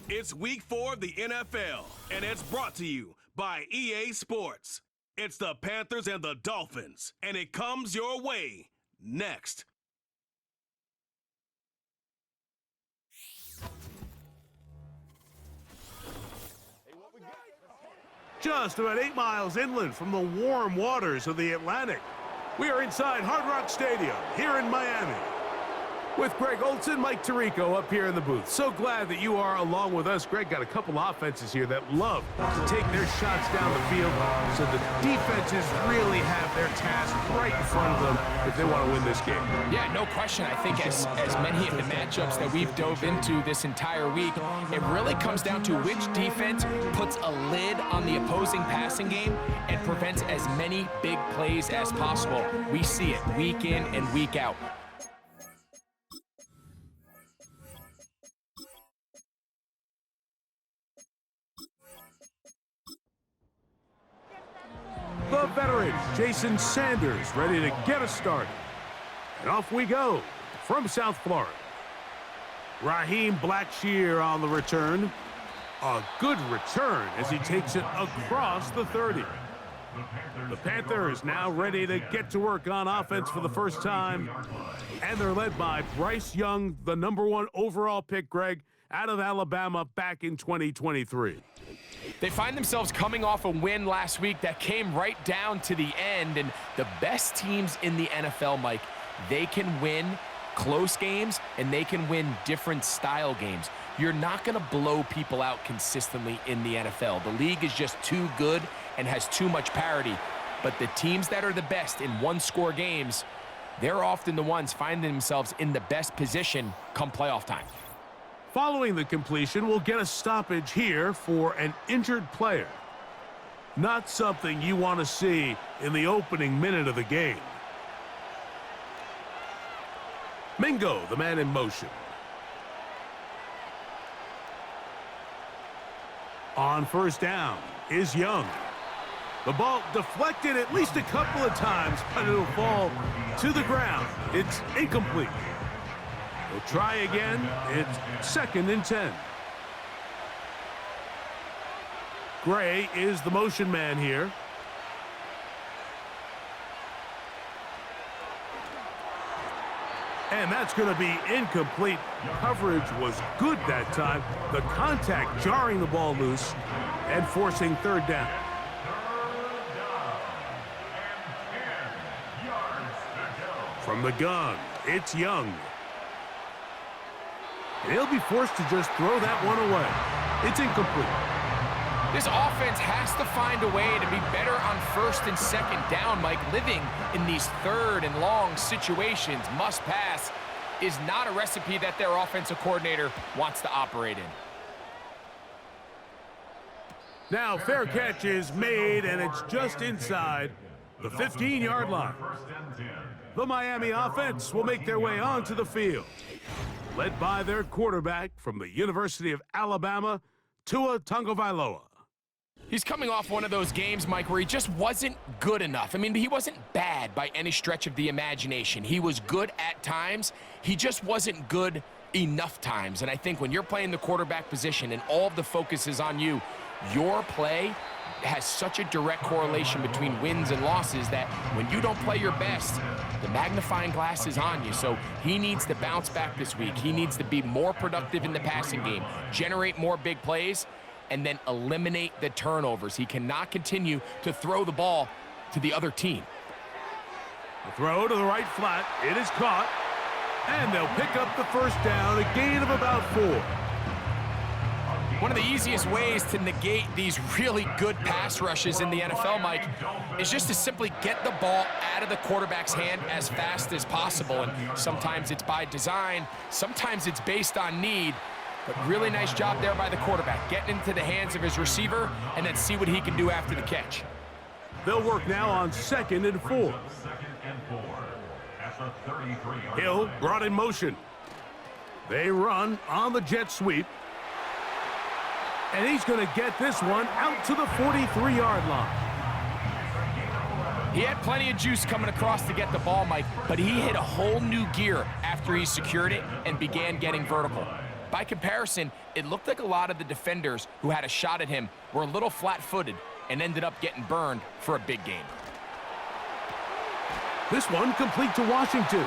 It's week 4 of the NFL, and it's brought to you by EA Sports. It's the Panthers and the Dolphins, and it comes your way next. Just about 8 miles inland from the warm waters of the Atlantic, we are inside Hard Rock Stadium here in Miami. With Greg Olson, Mike Tirico up here in the booth. So glad that you are along with us. Greg got a couple offenses here that love to take their shots down the field, so the defenses really have their task right in front of them if they want to win this game. Yeah, no question. I think as many of the matchups that we've dove into this entire week, it really comes down to which defense puts a lid on the opposing passing game and prevents as many big plays as possible. We see it week in and week out. The veteran, Jason Sanders, ready to get us started. And off we go from South Florida. Raheem Blackshear on the return. A good return as he takes it across the 30. The Panthers now ready to get to work on offense for the first time. And they're led by Bryce Young, the #1 overall pick, Greg, out of Alabama back in 2023. They find themselves coming off a win last week that came right down to the end, and the best teams in the NFL, Mike, they can win close games and they can win different style games. You're not going to blow people out consistently in the NFL. The league is just too good and has too much parity, but the teams that are the best in one-score games, they're often the ones finding themselves in the best position come playoff time. Following the completion, we'll get a stoppage here for an injured player. Not something you want to see in the opening minute of the game. Mingo, the man in motion. On first down is Young. The ball deflected at least a couple of times, but it'll fall to the ground. It's incomplete. We'll try again. It's 2nd and 10. Gray is the motion man here. And that's going to be incomplete. Coverage was good that time. The contact jarring the ball loose and forcing 3rd down. From the gun, it's Young. And he'll be forced to just throw that one away. It's incomplete. This offense has to find a way to be better on 1st and 2nd down, Mike. Living in these 3rd and long situations, must pass, is not a recipe that their offensive coordinator wants to operate in. Now fair catch is made, and it's just inside the 15-yard line. The Miami offense will make their way onto the field, led by their quarterback from the University of Alabama, Tagovailoa. He's coming off one of those games, Mike, where he just wasn't good enough. I mean, he wasn't bad by any stretch of the imagination. He was good at times. He just wasn't good enough times. And I think when you're playing the quarterback position and all of the focus is on you, your play has such a direct correlation between wins and losses that when you don't play your best, the magnifying glass is on you. So he needs to bounce back this week. He needs to be more productive in the passing game, generate more big plays, and then eliminate the turnovers. He cannot continue to throw the ball to the other team. The throw to the right flat. It is caught. And they'll pick up the 1st down, a gain of about 4. One of the easiest ways to negate these really good pass rushes in the NFL, Mike, is just to simply get the ball out of the quarterback's hand as fast as possible. And sometimes it's by design, sometimes it's based on need. But really nice job there by the quarterback, getting into the hands of his receiver and then see what he can do after the catch. They'll work now on 2nd and 4. Hill brought in motion. They run on the jet sweep. And he's going to get this one out to the 43-yard line. He had plenty of juice coming across to get the ball, Mike, but he hit a whole new gear after he secured it and began getting vertical. By comparison, it looked like a lot of the defenders who had a shot at him were a little flat-footed and ended up getting burned for a big game. This one complete to Washington.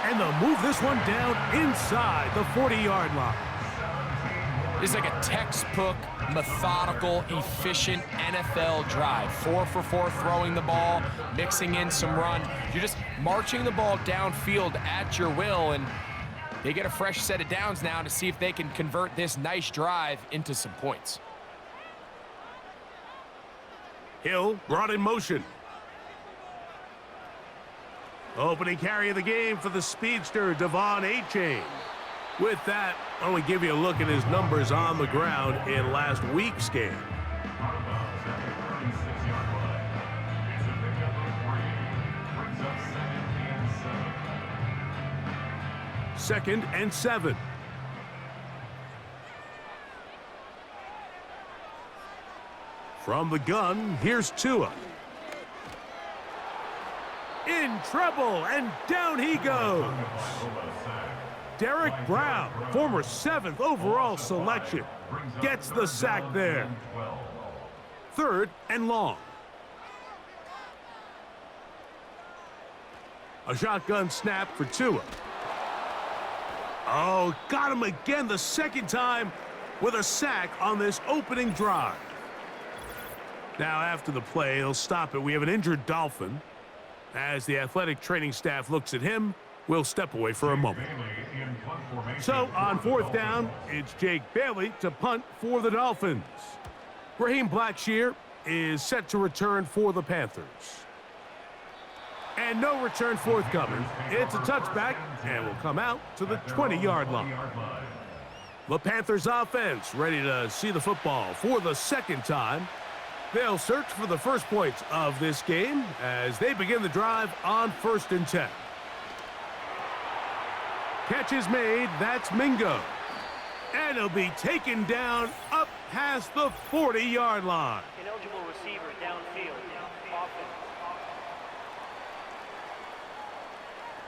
And they'll move this one down inside the 40-yard line. This is like a textbook, methodical, efficient NFL drive. 4 for 4 throwing the ball, mixing in some run. You're just marching the ball downfield at your will, and they get a fresh set of downs now to see if they can convert this nice drive into some points. Hill brought in motion. Opening carry of the game for the speedster, Devon A-Chain. With that, I want to give you a look at his numbers on the ground in last week's game. Second and 7. From the gun, here's Tua. In trouble, and down he goes. Derek Brown, former 7th overall selection, gets the sack there. Third and long. A shotgun snap for Tua. Oh, got him again the second time with a sack on this opening drive. Now after the play, he'll stop it. We have an injured Dolphin. As the athletic training staff looks at him, we'll step away for a moment. So on 4th down, it's Jake Bailey to punt for the Dolphins. Raheem Blackshear is set to return for the Panthers. And no return forthcoming. It's a touchback and will come out to the 20-yard line. The Panthers offense ready to see the football for the second time. They'll search for the first points of this game as they begin the drive on 1st and 10. Catch is made, that's Mingo. And he'll be taken down up past the 40-yard line. Ineligible receiver downfield. Offense.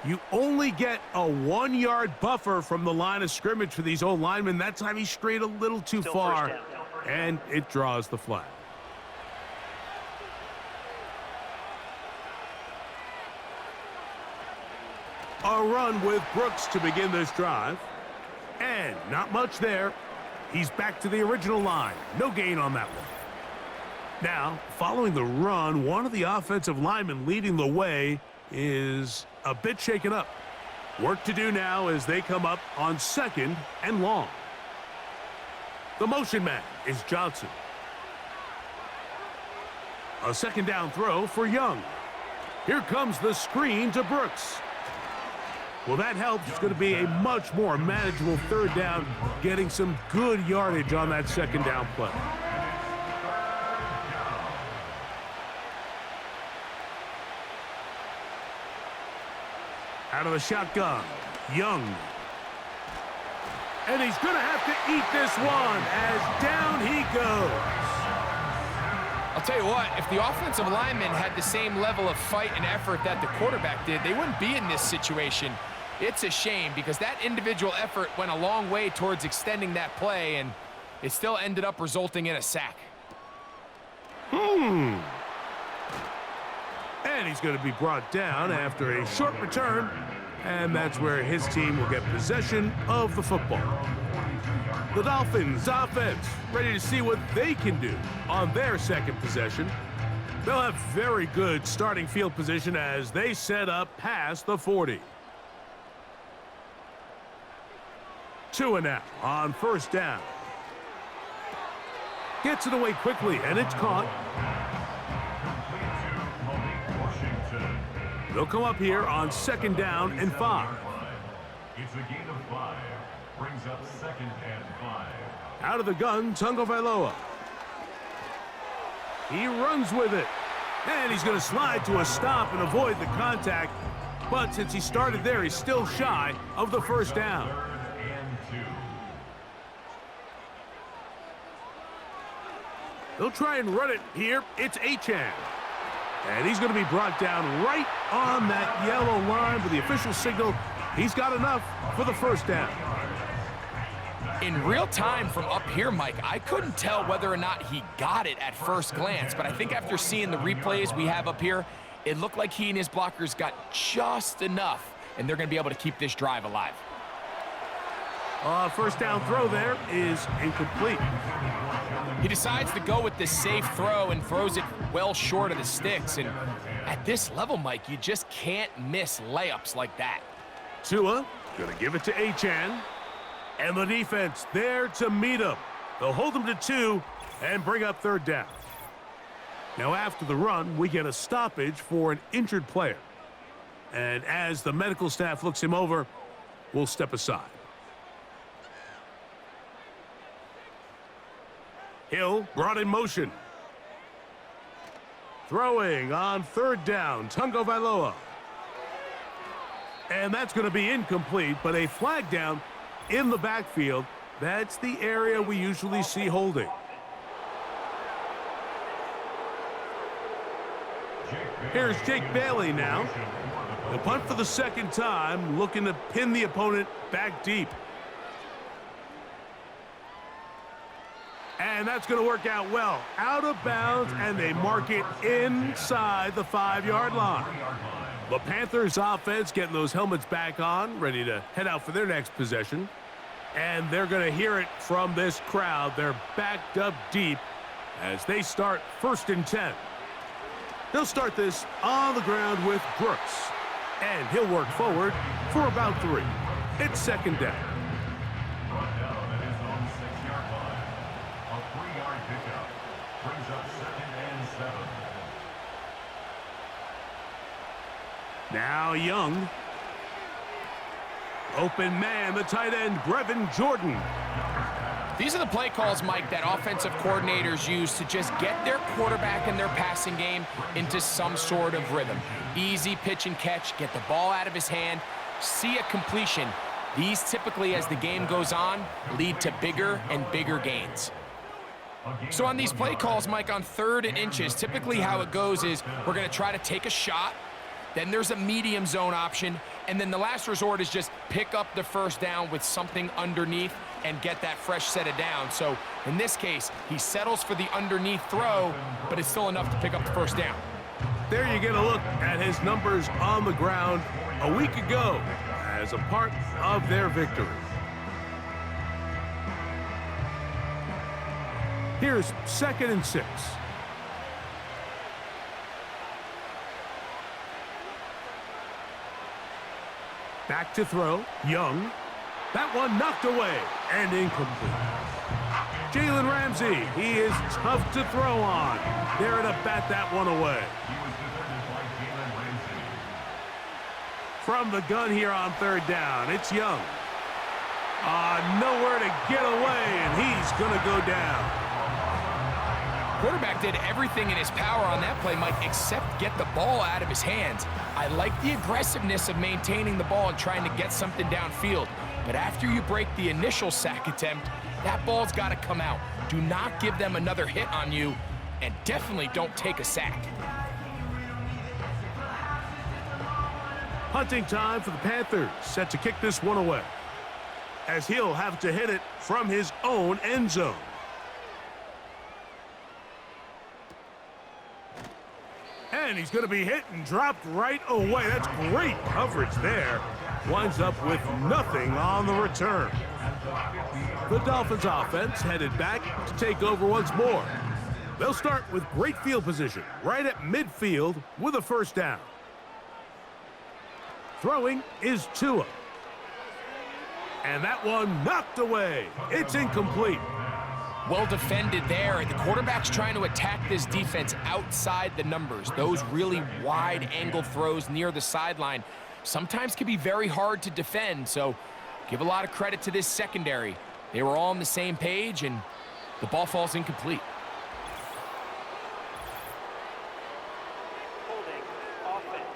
You only get a 1-yard buffer from the line of scrimmage for these old linemen. That time he strayed a little too far, and it draws the flag. A run with Brooks to begin this drive. And not much there. He's back to the original line. No gain on that one. Now, following the run, one of the offensive linemen leading the way is a bit shaken up. Work to do now as they come up on 2nd and long. The motion man is Johnson. A 2nd down throw for Young. Here comes the screen to Brooks. Well, that helps. It's going to be a much more manageable 3rd down, getting some good yardage on that 2nd down play. Out of the shotgun, Young. And he's going to have to eat this one as down he goes. I'll tell you what, if the offensive lineman had the same level of fight and effort that the quarterback did, they wouldn't be in this situation. It's a shame because that individual effort went a long way towards extending that play, and it still ended up resulting in a sack. And he's going to be brought down after a short return, and that's where his team will get possession of the football. The Dolphins offense ready to see what they can do on their 2nd possession. They'll have very good starting field position as they set up past the 40. Tua now on 1st down. Gets it away quickly, and it's caught. They'll come up here on 2nd down and 5. It's a gain of 5. Brings up 2nd and 5. Out of the gun, Tagovailoa. He runs with it. And he's going to slide to a stop and avoid the contact. But since he started there, he's still shy of the 1st down. 3rd and 2. They'll try and run it here. It's Achane. And he's going to be brought down right on that yellow line with the official signal. He's got enough for the 1st down. In real time from up here, Mike, I couldn't tell whether or not he got it at first glance, but I think after seeing the replays we have up here, it looked like he and his blockers got just enough, and they're going to be able to keep this drive alive. First down throw there is incomplete. He decides to go with this safe throw and throws it well short of the sticks, and at this level, Mike, you just can't miss layups like that. Tua going to give it to Achane. And the defense there to meet him. They'll hold him to 2 and bring up third down. Now after the run, we get a stoppage for an injured player. And as the medical staff looks him over, we'll step aside. Hill brought in motion. Throwing on third down, Tagovailoa. And that's going to be incomplete, but a flag down in the backfield. That's the area we usually see holding. Here's Jake Bailey now. The punt for the second time, looking to pin the opponent back deep. And that's going to work out well. Out of bounds, and they mark it inside the 5-yard line. The Panthers offense getting those helmets back on, ready to head out for their next possession. And they're going to hear it from this crowd. They're backed up deep as they start 1st and 10. They'll start this on the ground with Brooks. And he'll work forward for about 3. It's 2nd down. Brought down at his own 6-yard line. A 3-yard pickup brings up 2nd and 7. Now Young. Open man, the tight end, Brevin Jordan. These are the play calls, Mike, that offensive coordinators use to just get their quarterback and their passing game into some sort of rhythm. Easy pitch and catch, get the ball out of his hand, see a completion. These typically, as the game goes on, lead to bigger and bigger gains. So on these play calls, Mike, on 3rd and inches, typically how it goes is we're going to try to take a shot, then there's a medium zone option, and then the last resort is just pick up the first down with something underneath and get that fresh set of down. So in this case, he settles for the underneath throw, but it's still enough to pick up the first down. There you get a look at his numbers on the ground a week ago as a part of their victory. Here's 2nd and 6. Back to throw, Young. That one knocked away and incomplete. Jalen Ramsey, he is tough to throw on. There to bat that one away. He was defended by Jalen Ramsey. From the gun here on 3rd down, it's Young. Nowhere to get away, and he's going to go down. Quarterback did everything in his power on that play, Mike, except get the ball out of his hands. I like the aggressiveness of maintaining the ball and trying to get something downfield. But after you break the initial sack attempt, that ball's got to come out. Do not give them another hit on you, and definitely don't take a sack. Punting time for the Panthers, set to kick this one away, as he'll have to hit it from his own end zone. And he's going to be hit and dropped right away. That's great coverage there. Winds up with nothing on the return. The Dolphins offense headed back to take over once more. They'll start with great field position right at midfield with a first down. Throwing is Tua. And that one knocked away. It's incomplete. Well defended there. The quarterback's trying to attack this defense outside the numbers. Those really wide angle throws near the sideline sometimes can be very hard to defend, so give a lot of credit to this secondary. They were all on the same page, and the ball falls incomplete. Holding. Offense.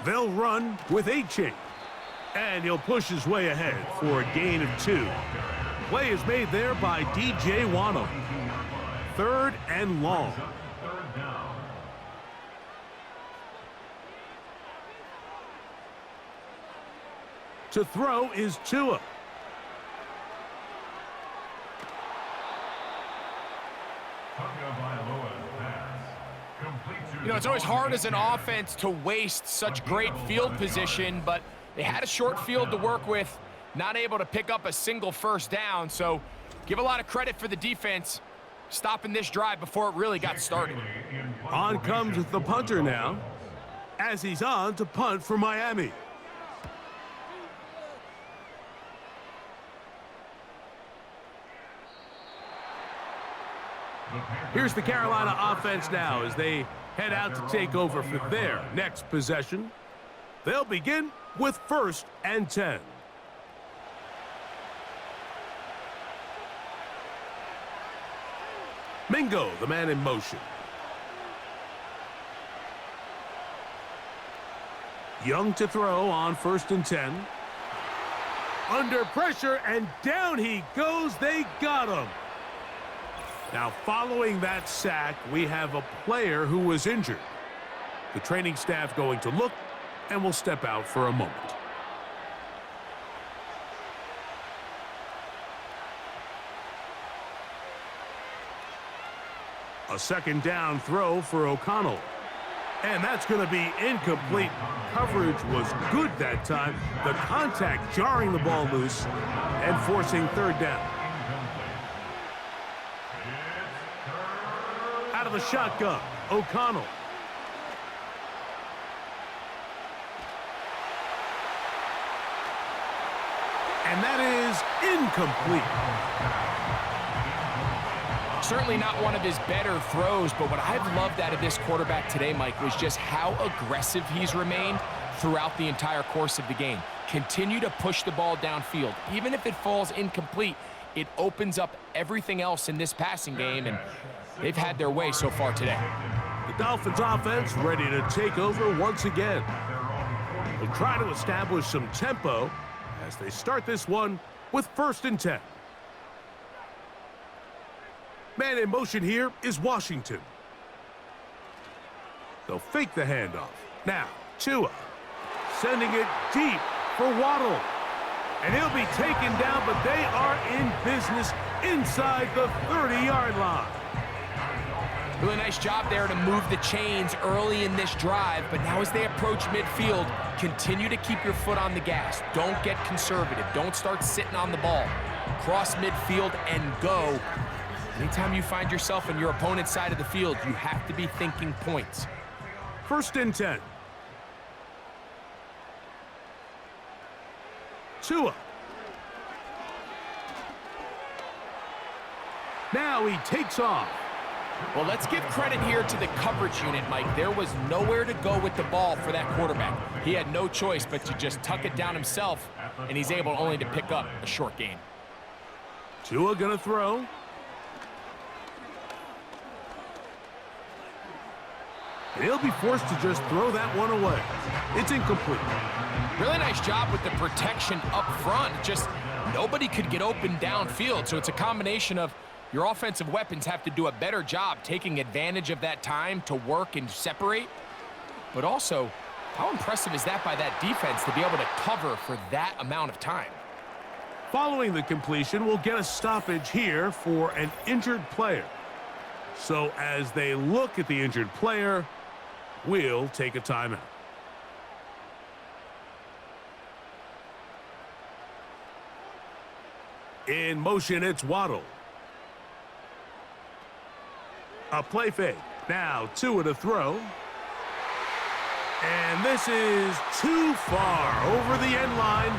They'll run with Achane. And he'll push his way ahead for a gain of 2. Play is made there by DJ Wano. 3rd and long. Third down. To throw is Tua. Tagovailoa's pass. Complete to You know, it's always hard as an offense to waste such great field position, but they had a short field to work with, not able to pick up a single first down. So give a lot of credit for the defense stopping this drive before it really got started. On comes the punter now, as he's on to punt for Miami. Here's the Carolina offense now as they head out to take over for their next possession. They'll begin with 1st and 10. Mingo, the man in motion. Young to throw on 1st and 10. Under pressure, and down he goes. They got him. Now, following that sack, we have a player who was injured. The training staff going to look, and will step out for a moment. A 2nd down throw for O'Connell. And that's going to be incomplete. Coverage was good that time. The contact jarring the ball loose and forcing 3rd down. Out of the shotgun, O'Connell. And that is incomplete. Certainly not one of his better throws, but what I've loved out of this quarterback today, Mike, was just how aggressive he's remained throughout the entire course of the game. Continue to push the ball downfield. Even if it falls incomplete, it opens up everything else in this passing game, and they've had their way so far today. The Dolphins offense ready to take over once again. They'll try to establish some tempo as they start this one with 1st and 10. Man in motion here is Washington. They'll fake the handoff. Now, Tua sending it deep for Waddle. And he'll be taken down, but they are in business inside the 30-yard line. Really nice job there to move the chains early in this drive, but now as they approach midfield, continue to keep your foot on the gas. Don't get conservative. Don't start sitting on the ball. Cross midfield and go. Anytime you find yourself on your opponent's side of the field, you have to be thinking points. 1st and 10. Tua. Now he takes off. Well, let's give credit here to the coverage unit, Mike. There was nowhere to go with the ball for that quarterback. He had no choice but to just tuck it down himself, and he's able only to pick up a short gain. Tua gonna throw. And he'll be forced to just throw that one away. It's incomplete. Really nice job with the protection up front. Just nobody could get open downfield, so it's a combination of your offensive weapons have to do a better job taking advantage of that time to work and separate. But also, how impressive is that by that defense to be able to cover for that amount of time? Following the completion, we'll get a stoppage here for an injured player. So as they look at the injured player, we'll take a timeout. In motion, it's Waddle. A play fake. Now Tua to throw. And this is too far over the end line.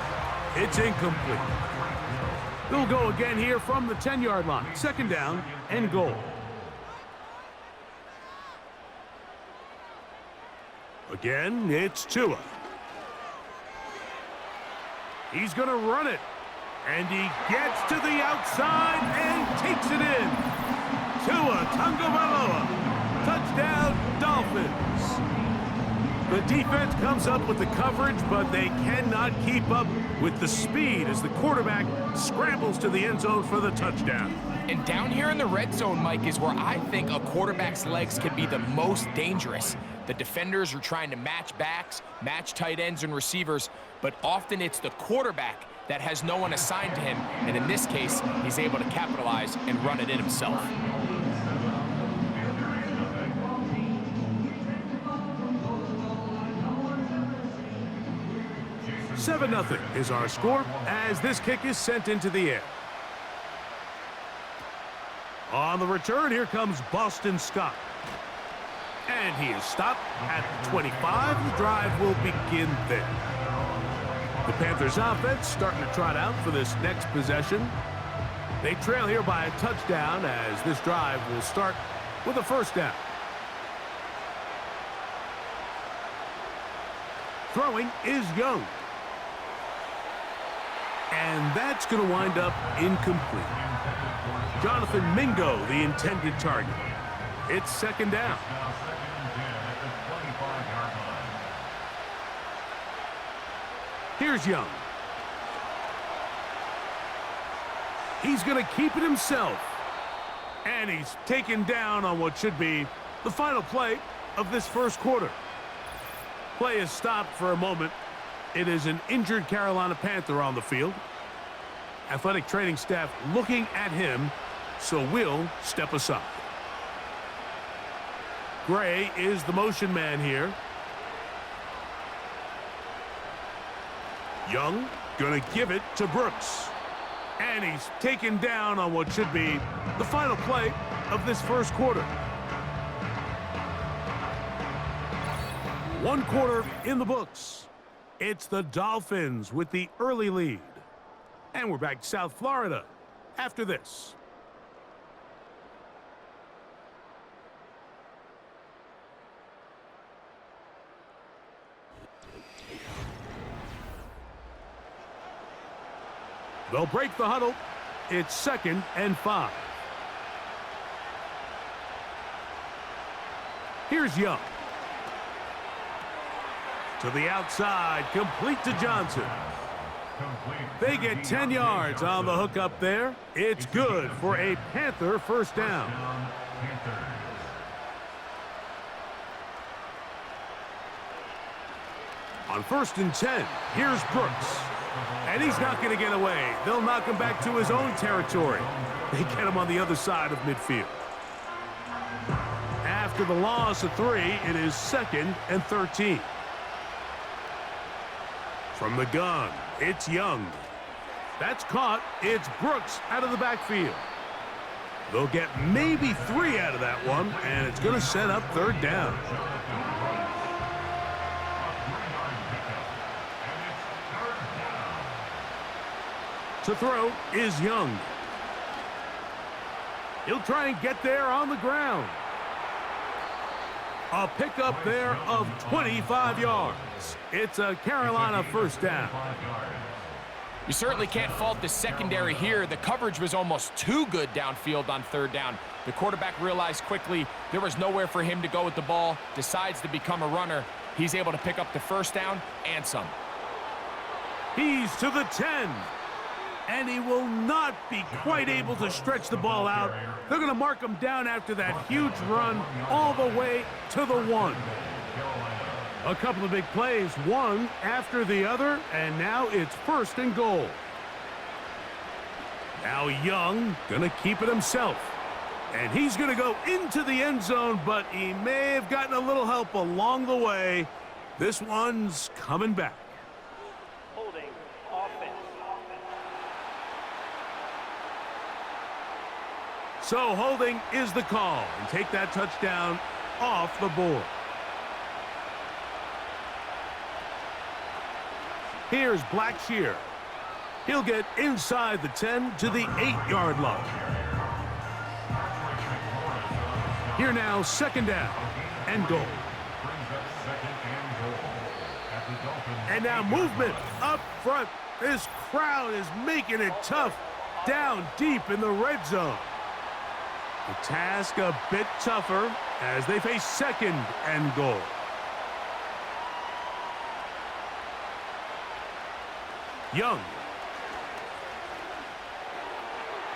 It's incomplete. They'll go again here from the 10-yard line. 2nd down and goal. Again, it's Tua. He's going to run it. And he gets to the outside and takes it in. Tua Tagovailoa. Touchdown, Dolphins. The defense comes up with the coverage, but they cannot keep up with the speed as the quarterback scrambles to the end zone for the touchdown. And down here in the red zone, Mike, is where I think a quarterback's legs can be the most dangerous. The defenders are trying to match backs, match tight ends and receivers, but often it's the quarterback that has no one assigned to him, and in this case, he's able to capitalize and run it in himself. 7-0 is our score as this kick is sent into the air. On the return, here comes Boston Scott. And he is stopped at the 25. The drive will begin there. The Panthers offense starting to trot out for this next possession. They trail here by a touchdown as this drive will start with a first down. Throwing is Young. And that's going to wind up incomplete. Jonathan Mingo, the intended target. It's second down. Here's Young. He's going to keep it himself. And he's taken down on what should be the final play of this first quarter. Play is stopped for a moment. It is an injured Carolina Panther on the field. Athletic training staff looking at him, so we'll step aside. Gray is the motion man here. Young gonna give it to Brooks. And he's taken down on what should be the final play of this first quarter. One quarter in the books. It's the Dolphins with the early lead. And we're back to South Florida after this. They'll break the huddle. It's 2nd and 5. Here's Young. To the outside, complete to Johnson. They get 10 yards on the hook up there. It's good for a Panther first down. On 1st and 10, here's Brooks. And he's not going to get away. They'll knock him back to his own territory. They get him on the other side of midfield. After the loss of 3, it is 2nd and 13. From the gun, it's Young. That's caught. It's Brooks out of the backfield. They'll get maybe 3 out of that one, and it's going to set up 3rd down. To throw is Young. He'll try and get there on the ground. A pickup there of 25 yards. It's a Carolina first down. You certainly can't fault the secondary here. The coverage was almost too good downfield on 3rd down. The quarterback realized quickly there was nowhere for him to go with the ball, decides to become a runner. He's able to pick up the first down and some. He's to the 10. And he will not be quite able to stretch the ball out. They're going to mark him down after that huge run all the way to the 1. A couple of big plays, one after the other, and now it's 1st and goal. Now Young going to keep it himself. And he's going to go into the end zone, but he may have gotten a little help along the way. This one's coming back. So holding is the call, and take that touchdown off the board. Here's Blackshear. He'll get inside the 10 to the 8-yard line. Here now, 2nd down and goal. And now movement up front. This crowd is making it tough down deep in the red zone. The task a bit tougher as they face 2nd and goal. Young.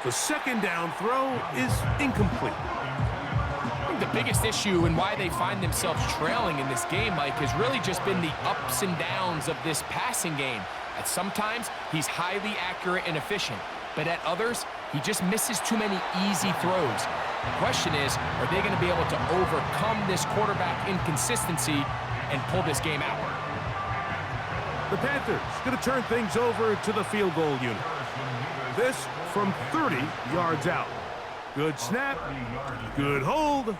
The second down throw is incomplete. I think the biggest issue and why they find themselves trailing in this game, Mike, has really just been the ups and downs of this passing game. At sometimes, he's highly accurate and efficient, but at others, he just misses too many easy throws. The question is, are they going to be able to overcome this quarterback inconsistency and pull this game out? The Panthers going to turn things over to the field goal unit. This from 30 yards out. Good snap, good hold,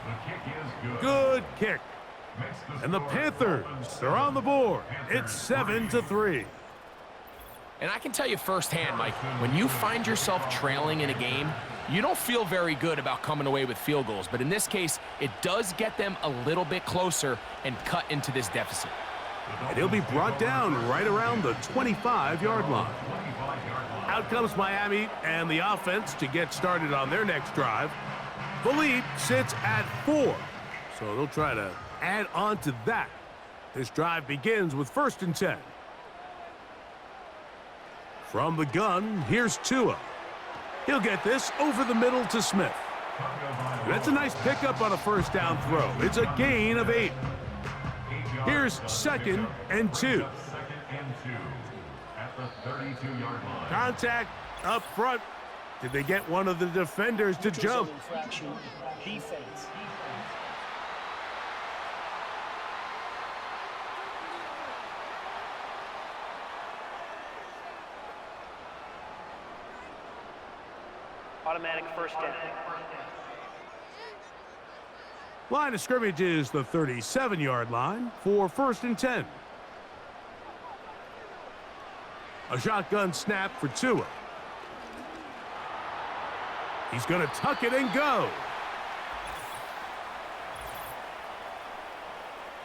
good kick. And the Panthers are on the board. It's 7-3. And I can tell you firsthand, Mike, when you find yourself trailing in a game, you don't feel very good about coming away with field goals. But in this case, it does get them a little bit closer and cut into this deficit. And he'll be brought down right around the 25-yard line. Out comes Miami and the offense to get started on their next drive. The lead sits at 4, so they'll try to add on to that. This drive begins with 1st and 10. From the gun, here's Tua. He'll get this over the middle to Smith. That's a nice pickup on a first down throw. It's a gain of 8. Here's 2nd and 2. Contact up front. Did they get one of the defenders to jump? Defense. Automatic first down. Line of scrimmage is the 37-yard line for 1st and 10. A shotgun snap for Tua. He's going to tuck it and go.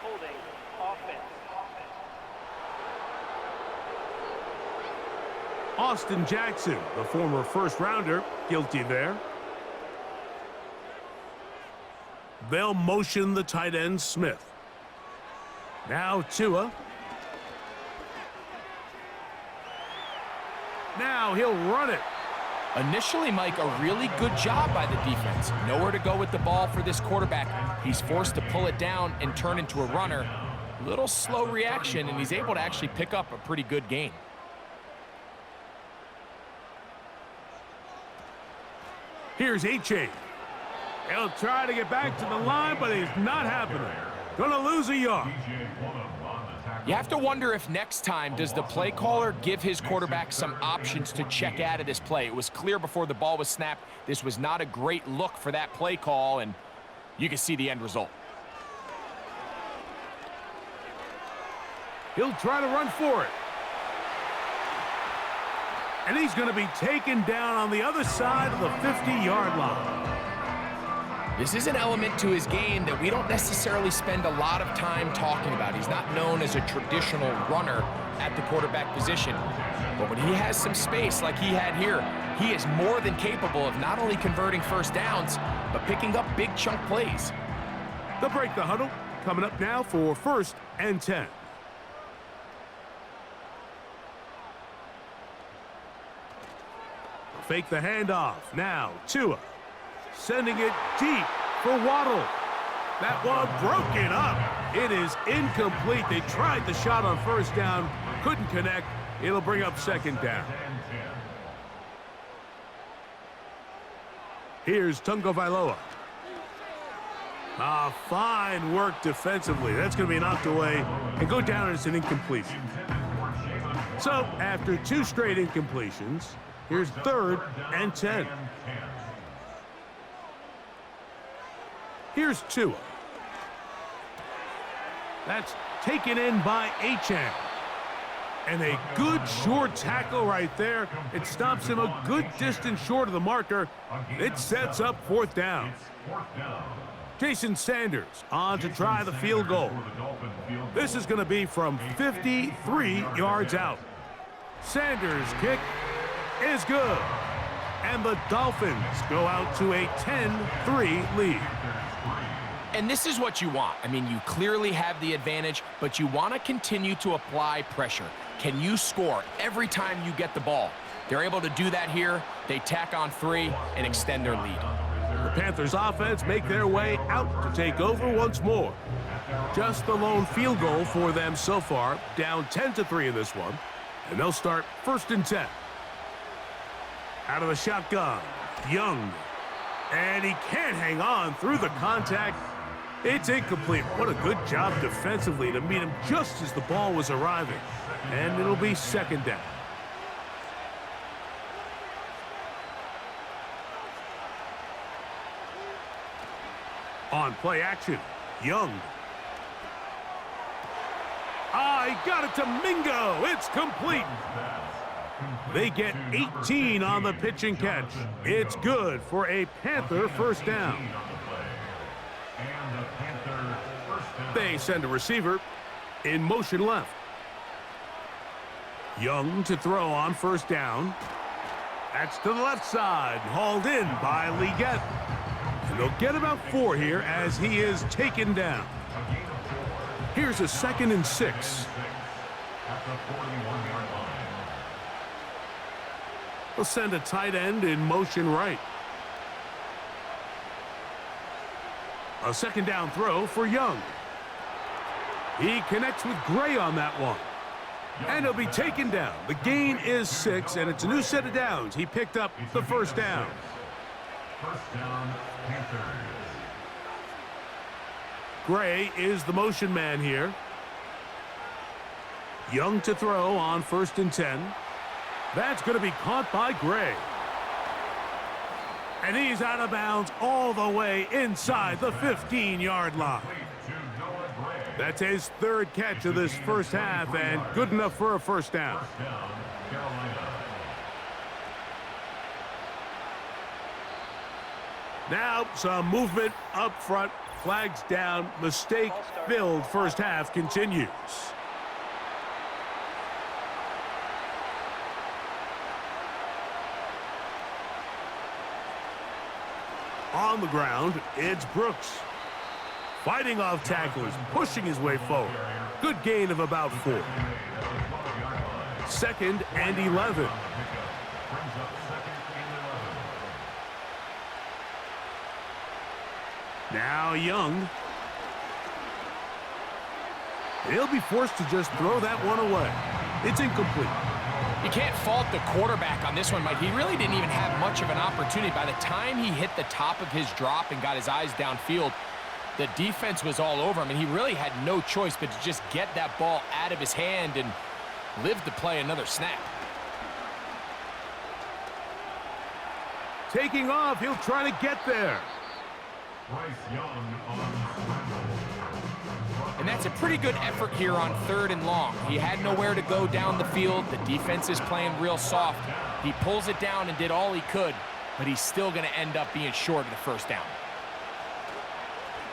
Holding offense. Austin Jackson, the former first-rounder, guilty there. They'll motion the tight end Smith. Now Tua. Now he'll run it. Initially, Mike, a really good job by the defense. Nowhere to go with the ball for this quarterback. He's forced to pull it down and turn into a runner. Little slow reaction, and he's able to actually pick up a pretty good gain. Here's A-Chain. He'll try to get back to the line, but he's not happening. Gonna lose a yard. You have to wonder if next time does the play caller give his quarterback some options to check out of this play. It was clear before the ball was snapped this was not a great look for that play call, and you can see the end result. He'll try to run for it. And he's going to be taken down on the other side of the 50-yard line. This is an element to his game that we don't necessarily spend a lot of time talking about. He's not known as a traditional runner at the quarterback position. But when he has some space like he had here, he is more than capable of not only converting first downs, but picking up big chunk plays. They'll break the huddle. Coming up now for 1st and 10. Fake the handoff. Now Tua. Sending it deep for Waddle. That one broken up. It is incomplete. They tried the shot on first down. Couldn't connect. It'll bring up 2nd down. Here's Tagovailoa. Fine work defensively. That's going to be knocked away and go down as an incompletion. So after 2 straight incompletions, here's 3rd and 10. Here's Tua. That's taken in by A-Chain. And a good short tackle right there. It stops him a good distance short of the marker. It sets up 4th down. Jason Sanders on to try the field goal. This is going to be from 53 yards out. Sanders' kick is good. And the Dolphins go out to a 10-3 lead. And this is what you want. I mean, you clearly have the advantage, but you want to continue to apply pressure. can you score every time you get the ball? They're able to do that here. They tack on 3 and extend their lead. The Panthers offense make their way out to take over once more. Just the lone field goal for them so far, down 10-3 in this one. And they'll start 1st and 10. Out of the shotgun, Young. And he can't hang on through the contact. It's incomplete. What a good job defensively to meet him just as the ball was arriving. And it'll be 2nd down. On play action, Young. He got it to Mingo. It's complete. They get 18 on the pitch and catch. It's good for a Panther 1st down. They send a receiver in motion left. Young to throw on 1st down. That's to the left side, hauled in by Leggett. And they'll get about 4 here as he is taken down. Here's a 2nd and 6. They'll send a tight end in motion right. A 2nd down throw for Young. He connects with Gray on that one. And he'll be taken down. The gain is 6, and it's a new set of downs. He picked up the 1st down. 1st down, Panthers. Gray is the motion man here. Young to throw on 1st and 10. That's going to be caught by Gray. And he's out of bounds all the way inside the 15-yard line. That's his 3rd catch of this 1st half, and good enough for a 1st down. Now some movement up front. Flags down. Mistake-filled 1st half continues. On the ground, it's Brooks. Fighting off tacklers, pushing his way forward. Good gain of about 4. 2nd and 11. Now Young. He'll be forced to just throw that one away. It's incomplete. You can't fault the quarterback on this one, Mike. He really didn't even have much of an opportunity. By the time he hit the top of his drop and got his eyes downfield, the defense was all over him, and he really had no choice but to just get that ball out of his hand and live to play another snap. Taking off, he'll try to get there. Bryce Young on scramble. And that's a pretty good effort here on 3rd and long. He had nowhere to go down the field. The defense is playing real soft. He pulls it down and did all he could, but he's still going to end up being short of the 1st down.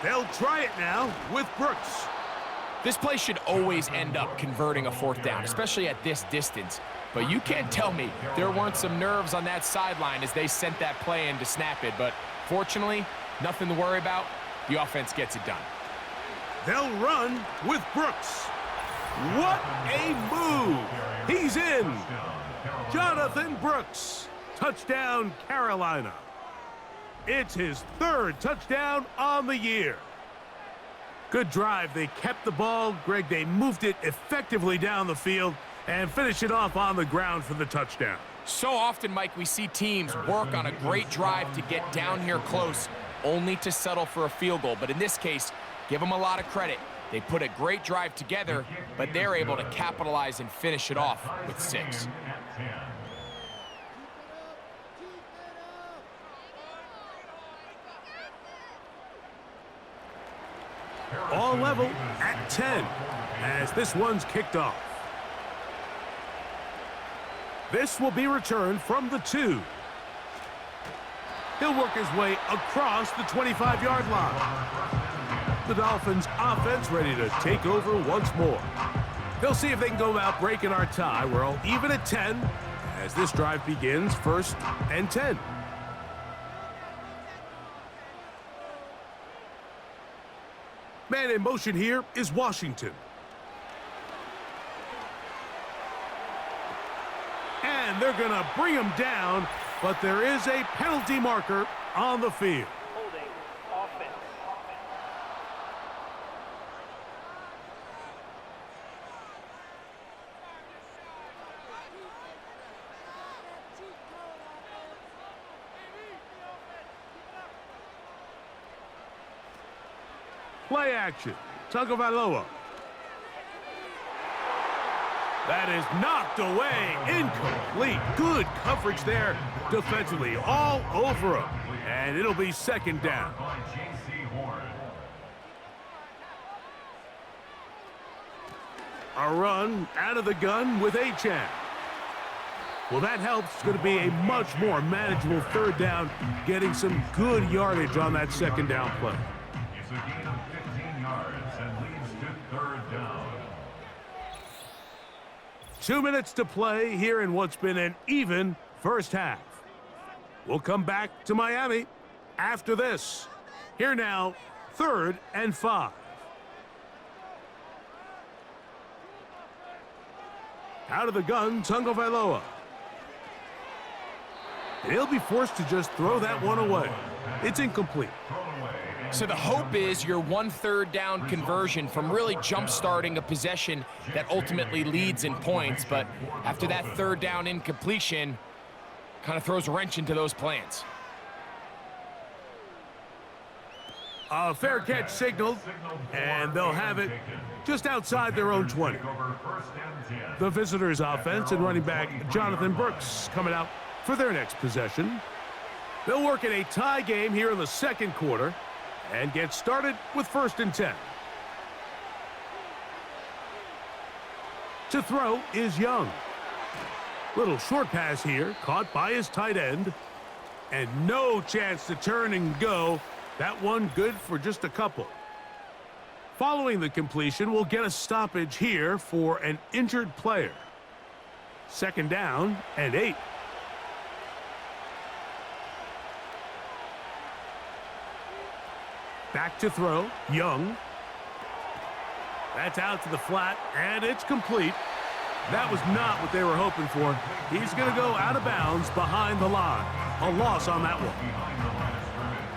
They'll try it now with Brooks. This play should always end up converting a 4th down, especially at this distance. But you can't tell me there weren't some nerves on that sideline as they sent that play in to snap it. But fortunately, nothing to worry about. The offense gets it done. They'll run with Brooks. What a move. He's in. Jonathan Brooks. Touchdown, Carolina. It's his 3rd touchdown on the year. Good drive. They kept the ball. Greg, they moved it effectively down the field and finished it off on the ground for the touchdown. So often, Mike, we see teams work on a great drive to get down here close, only to settle for a field goal. But in this case, give them a lot of credit. They put a great drive together, but they're able to capitalize and finish it off with 6. All level at 10 as this one's kicked off. This will be returned from the 2. He'll work his way across the 25-yard line. The Dolphins offense ready to take over once more. They'll see if they can go about breaking our tie. We're all even at 10 as this drive begins 1st and 10. Man in motion here is Washington. And they're going to bring him down, but there is a penalty marker on the field. Holding offense. Play action. Tagovailoa. That is knocked away. Incomplete. Good coverage there defensively. All over him. And it'll be second down. A run out of the gun with Achane. Well, that helps. It's going to be a much more manageable third down, getting some good yardage on that second down play. It's a gain of 15 yards and leads to third down. 2 minutes to play here in what's been an even first half. We'll come back to Miami after this. Here now, 3rd and 5. Out of the gun, Tagovailoa. And he'll be forced to just throw that one away. It's incomplete. So the hope is your 1 third down conversion from really jump-starting a possession that ultimately leads in points. But after that third down incompletion, kind of throws a wrench into those plans. A fair catch signaled, and they'll have it just outside their own 20. The visitors' offense and running back Jonathan Brooks coming out for their next possession. They'll work in a tie game here in the second quarter and get started with 1st and 10. To throw is Young. Little short pass here, caught by his tight end. And no chance to turn and go. That one good for just a couple. Following the completion, we'll get a stoppage here for an injured player. 2nd down and 8. Back to throw, Young. That's out to the flat, and it's complete. That was not what they were hoping for. He's going to go out of bounds behind the line. A loss on that one.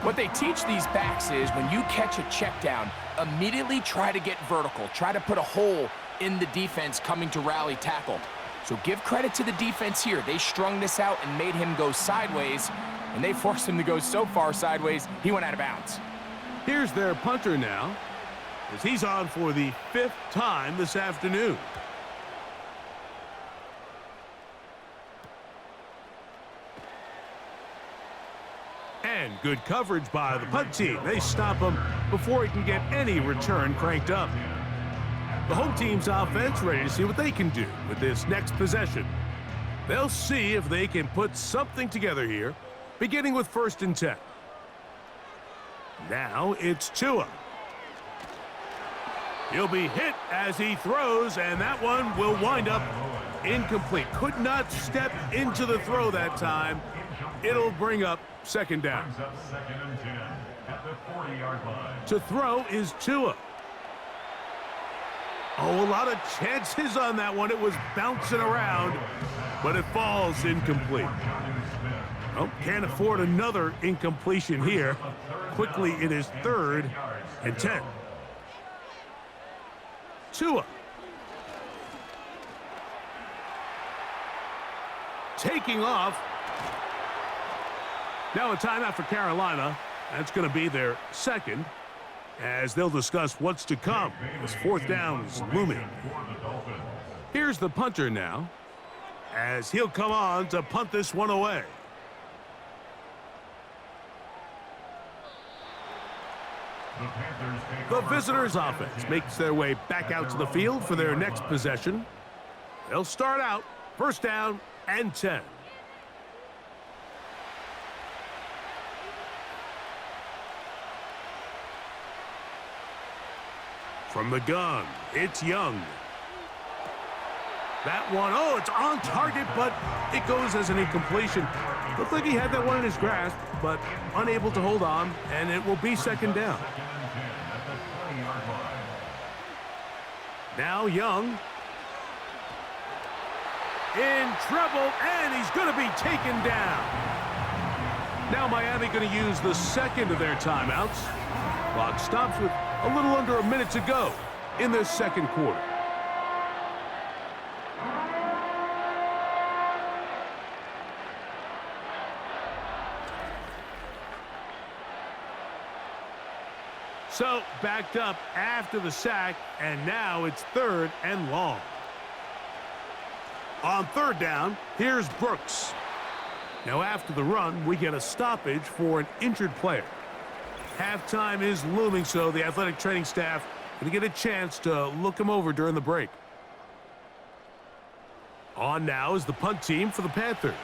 What they teach these backs is when you catch a check down, immediately try to get vertical. Try to put a hole in the defense coming to rally tackle. So give credit to the defense here. They strung this out and made him go sideways, and they forced him to go so far sideways, he went out of bounds. Here's their punter now, as he's on for the 5th time this afternoon. And good coverage by the punt team. They stop him before he can get any return cranked up. The home team's offense ready to see what they can do with this next possession. They'll see if they can put something together here, beginning with 1st and 10. Now it's Tua. He'll be hit as he throws, and that one will wind up incomplete. Could not step into the throw that time. It'll bring up 2nd down. To throw is Tua. Oh, a lot of chances on that one. It was bouncing around, but it falls incomplete. Oh, can't afford another incompletion here. Quickly, it is 3rd and 10. Tua. Taking off. Now a timeout for Carolina. That's going to be their 2nd, as they'll discuss what's to come as 4th down is looming. Here's the punter now, as he'll come on to punt this one away. The visitors' offense makes their way back out to the field for their next possession. They'll start out 1st down and 10. From the gun, it's Young. That one, oh, it's on target, but it goes as an incompletion. Looked like he had that one in his grasp, but unable to hold on, and it will be 2nd down. Now Young. in trouble, and he's going to be taken down. Now Miami going to use the second of their timeouts. Clock stops with a little under a minute to go in this second quarter. So, backed up after the sack, and now it's 3rd and long. On 3rd down, here's Brooks. Now, after the run, we get a stoppage for an injured player. Halftime is looming, so the athletic training staff going to get a chance to look him over during the break. On now is the punt team for the Panthers,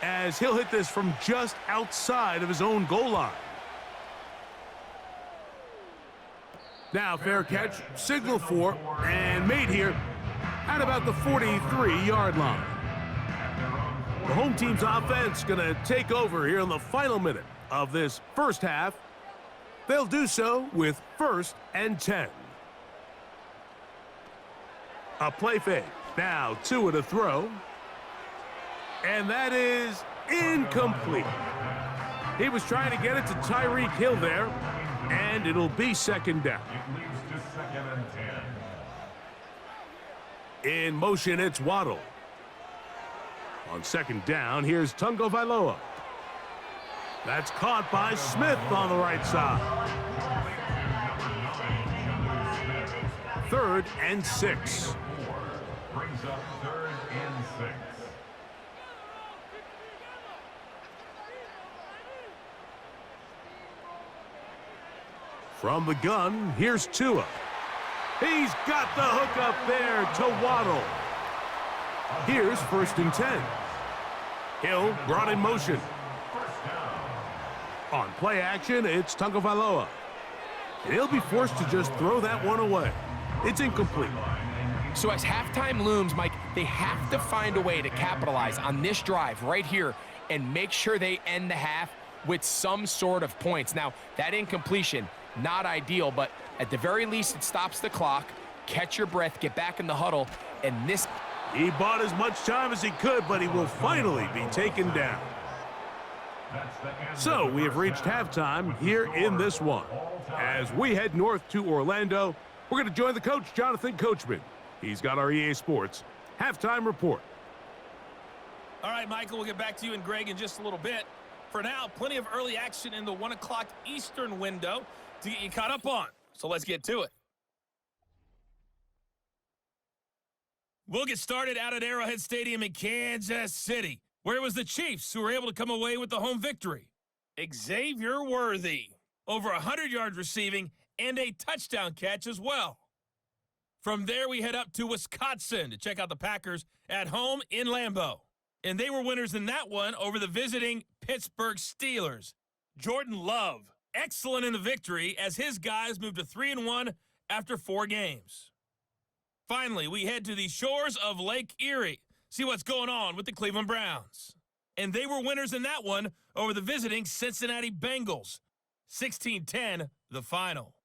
as he'll hit this from just outside of his own goal line. Now, fair catch, signal for, and made here at about the 43-yard line. The home team's offense going to take over here in the final minute of this first half. They'll do so with 1st and 10. A play fake. Now, Tua to throw. And that is incomplete. He was trying to get it to Tyreek Hill there, and it'll be 2nd down. It leads to 2nd and 10. In motion, it's Waddle. On 2nd down, here's Tagovailoa. That's caught by Smith on the right side. 3rd and 6. Brings up 3rd and 6. From the gun, here's Tua. He's got the hook up there to Waddle. Here's 1st and 10. Hill brought in motion. On play action, it's Tagovailoa. And he'll be forced to just throw that one away. It's incomplete. So as halftime looms, Mike, they have to find a way to capitalize on this drive right here and make sure they end the half with some sort of points. Now, that incompletion, not ideal, but at the very least, it stops the clock. Catch your breath, get back in the huddle, and this... He bought as much time as he could, but he will finally be taken down. So we have reached halftime here in this one. As we head north to Orlando, we're going to join the coach, Jonathan Coachman. He's got our EA Sports halftime report. All right, Michael, we'll get back to you and Greg in just a little bit. For now, plenty of early action in the 1 o'clock Eastern window to get you caught up on. So let's get to it. We'll get started out at Arrowhead Stadium in Kansas City, where it was the Chiefs who were able to come away with the home victory. Xavier Worthy, over 100 yards receiving and a touchdown catch as well. From there, we head up to Wisconsin to check out the Packers at home in Lambeau. And they were winners in that one over the visiting Pittsburgh Steelers. Jordan Love, excellent in the victory as his guys moved to 3-1 after 4 games. Finally, we head to the shores of Lake Erie, see what's going on with the Cleveland Browns. And they were winners in that one over the visiting Cincinnati Bengals. 16-10, the final.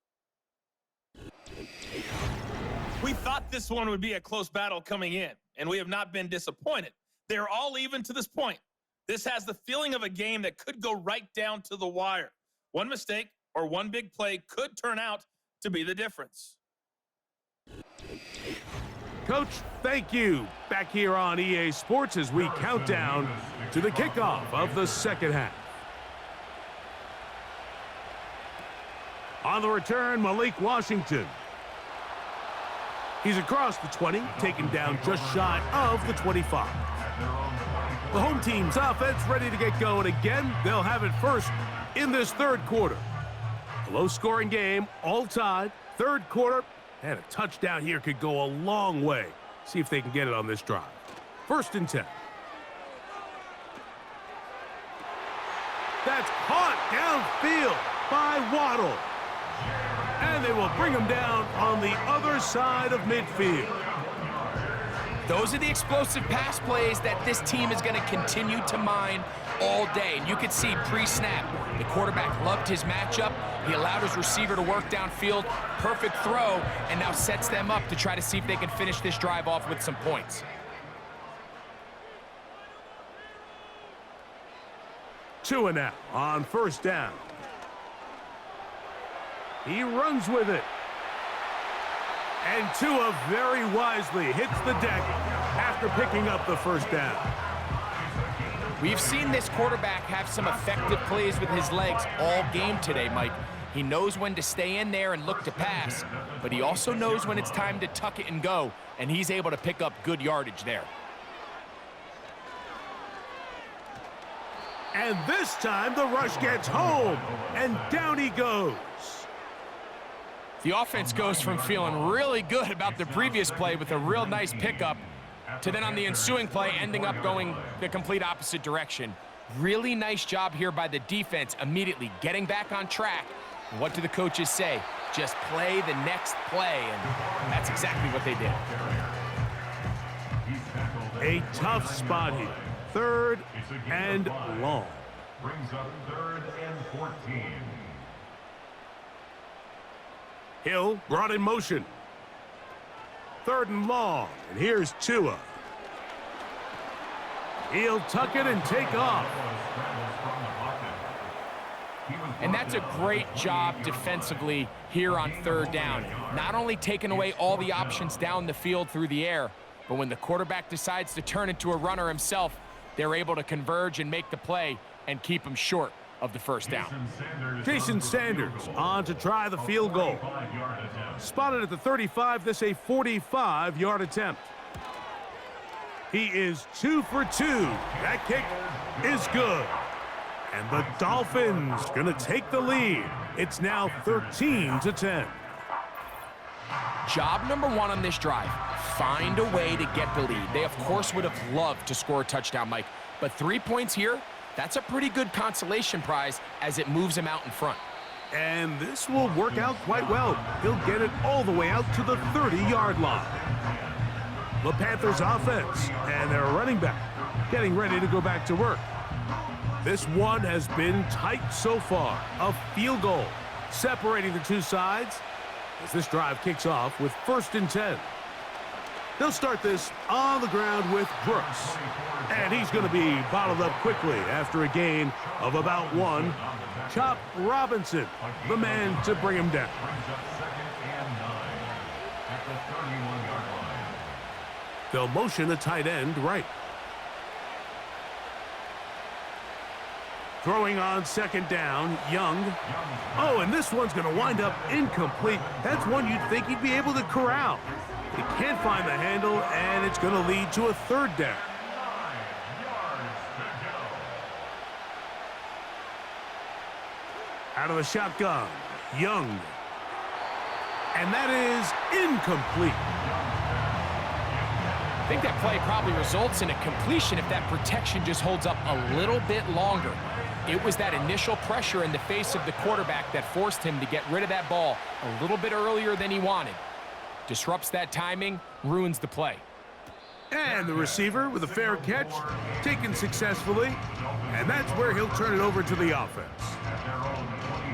We thought this one would be a close battle coming in, and we have not been disappointed. They're all even to this point. This has the feeling of a game that could go right down to the wire. One mistake or one big play could turn out to be the difference. Coach, thank you. Back here on EA Sports as we count down to the kickoff of the second half. On the return, Malik Washington. He's across the 20, taken down just shy of the 25. The home team's offense ready to get going again. They'll have it first in this third quarter. A low-scoring game, all tied, third quarter, and a touchdown here could go a long way. See if they can get it on this drive. 1st and 10. That's caught downfield by Waddle. And they will bring him down on the other side of midfield. Those are the explosive pass plays that this team is going to continue to mine all day. And you could see pre-snap, the quarterback loved his matchup. He allowed his receiver to work downfield. Perfect throw, and now sets them up to try to see if they can finish this drive off with some points. Tua now on first down. He runs with it. And Tua very wisely hits the deck after picking up the first down. We've seen this quarterback have some effective plays with his legs all game today, Mike. He knows when to stay in there and look to pass, but he also knows when it's time to tuck it and go, and he's able to pick up good yardage there. And this time the rush gets home, and down he goes. The offense goes from feeling really good about the previous play with a real nice pickup to then on the ensuing play ending up going the complete opposite direction. Really nice job here by the defense immediately getting back on track. And what do the coaches say? Just play the next play, and that's exactly what they did. A tough spot here. Third and long. Brings up 3rd and 14. Hill brought in motion. 3rd and long, and here's Tua. He'll tuck it and take off. And that's a great job defensively here on 3rd down. Not only taking away all the options down the field through the air, but when the quarterback decides to turn into a runner himself, they're able to converge and make the play and keep him short of the first down. Jason Sanders on to try the field goal. Spotted at the 35, this a 45-yard attempt. He is 2 for 2. That kick is good. And the Dolphins going to take the lead. It's now 13-10. Job number 1 on this drive, find a way to get the lead. They, of course, would have loved to score a touchdown, Mike. But 3 points here, that's a pretty good consolation prize as it moves him out in front. And this will work out quite well. He'll get it all the way out to the 30-yard line. The Panthers offense and their running back getting ready to go back to work. This one has been tight so far. A field goal separating the two sides as this drive kicks off with 1st and 10. They'll start this on the ground with Brooks. And he's going to be bottled up quickly after a gain of about 1. Chop Robinson, the man to bring him down. They'll motion a tight end right. Throwing on 2nd down, Young. Oh, and this one's going to wind up incomplete. That's one you'd think he'd be able to corral. He can't find the handle, and it's going to lead to a 3rd down. Out of the shotgun, Young. And that is incomplete. I think that play probably results in a completion if that protection just holds up a little bit longer. It was that initial pressure in the face of the quarterback that forced him to get rid of that ball a little bit earlier than he wanted. Disrupts that timing, ruins the play. And the receiver with a fair catch, taken successfully, and that's where he'll turn it over to the offense.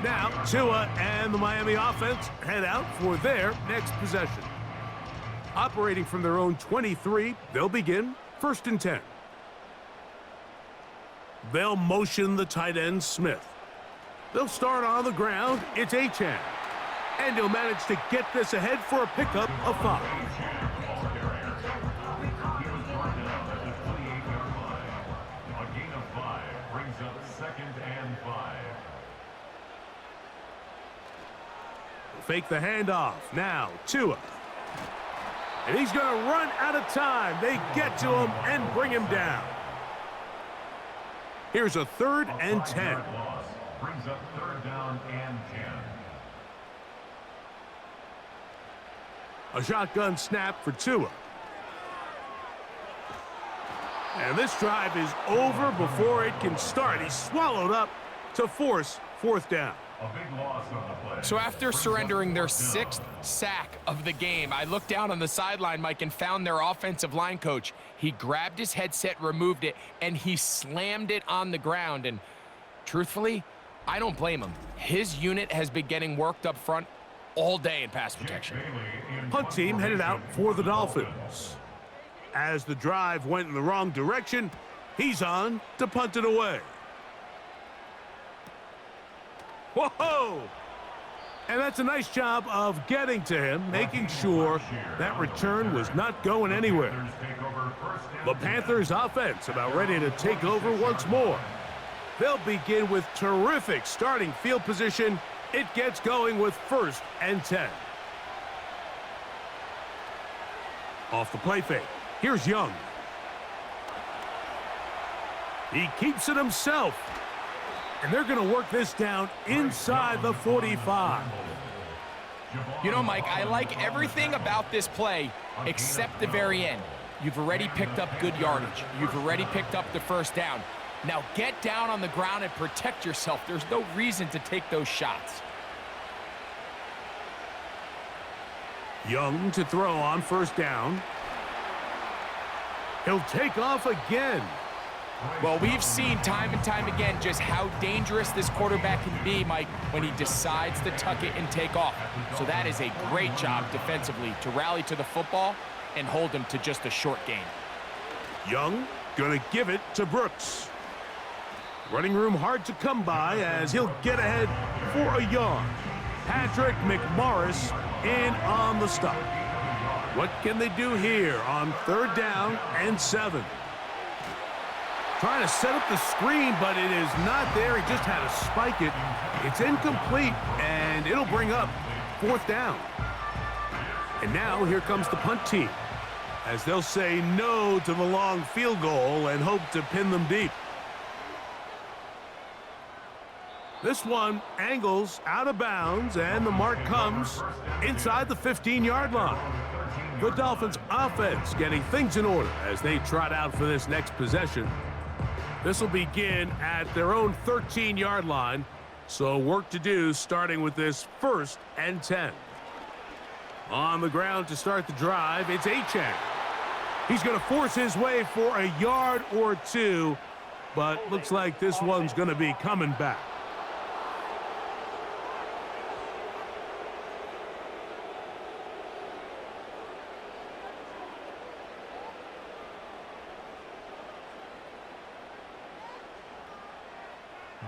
Now, Tua and the Miami offense head out for their next possession. Operating from their own 23, they'll begin 1st and 10. They'll motion the tight end, Smith. They'll start on the ground. It's Achane. And he'll manage to get this ahead for a pickup of 5. A gain of 5 brings up 2nd and 5. Fake the handoff. Now, Tua. And he's going to run out of time. They get to him and bring him down. Here's a 3rd and 10. Brings up 3rd down and 10. A shotgun snap for Tua. And this drive is over before it can start. He's swallowed up to force 4th down. A big loss on the play. So after surrendering their 6th sack of the game, I looked down on the sideline, Mike, and found their offensive line coach. He grabbed his headset, removed it, and he slammed it on the ground. And truthfully, I don't blame him. His unit has been getting worked up front all day in pass protection. Punt team headed out for the Dolphins. As the drive went in the wrong direction, he's on to punt it away. Whoa! And that's a nice job of getting to him, making sure that return was not going anywhere. The Panthers offense about ready to take over once more. They'll begin with terrific starting field position. It gets going with 1st and 10. Off the play fake. Here's Young. He keeps it himself. And they're going to work this down inside the 45. You know, Mike, I like everything about this play except the very end. You've already picked up good yardage. You've already picked up the first down. Now get down on the ground and protect yourself. There's no reason to take those shots. Young to throw on 1st down. He'll take off again. Well, we've seen time and time again just how dangerous this quarterback can be, Mike, when he decides to tuck it and take off. So that is a great job defensively to rally to the football and hold him to just a short gain. Young gonna give it to Brooks. Running room hard to come by as he'll get ahead for a yard. Patrick McMorris in on the stop. What can they do here on 3rd down and 7? Trying to set up the screen, but it is not there. He just had to spike it. It's incomplete, and it'll bring up 4th down. And now here comes the punt team, as they'll say no to the long field goal and hope to pin them deep. This one angles out of bounds, and the mark comes inside the 15-yard line. The Dolphins offense getting things in order as they trot out for this next possession. This will begin at their own 13-yard line, so work to do starting with this 1st and 10. On the ground to start the drive, it's Achane. He's going to force his way for a yard or 2, but looks like this one's going to be coming back.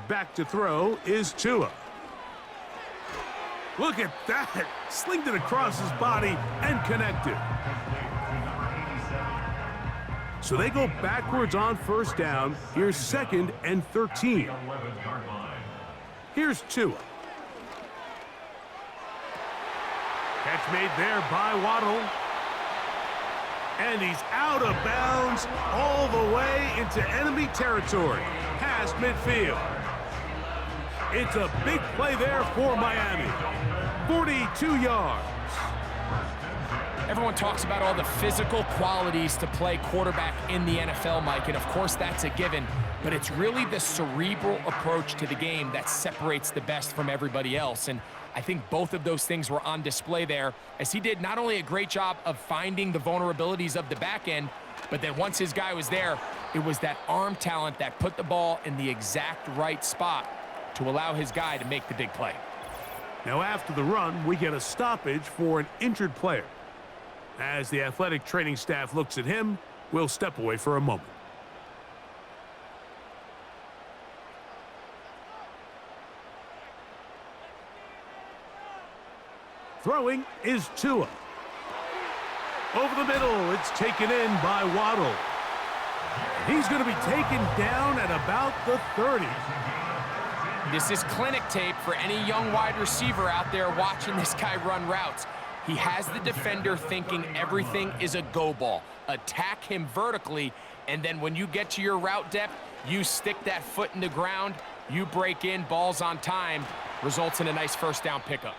Back to throw is Tua. Look at that. Slinged it across his body and connected. So they go backwards on 1st down. Here's 2nd and 13. Here's Tua. Catch made there by Waddle. And he's out of bounds all the way into enemy territory, past midfield. It's a big play there for Miami. 42 yards. Everyone talks about all the physical qualities to play quarterback in the NFL, Mike, and of course that's a given, but it's really the cerebral approach to the game that separates the best from everybody else, and I think both of those things were on display there, as he did not only a great job of finding the vulnerabilities of the back end, but then once his guy was there, it was that arm talent that put the ball in the exact right spot to allow his guy to make the big play. Now after the run, we get a stoppage for an injured player. As the athletic training staff looks at him, we'll step away for a moment. Throwing is Tua. Over the middle, it's taken in by Waddle. He's going to be taken down at about the 30. This is clinic tape for any young wide receiver out there watching this guy run routes. He has the defender thinking everything is a go ball. Attack him vertically, and then when you get to your route depth, you stick that foot in the ground, you break in, balls on time, results in a nice 1st down pickup.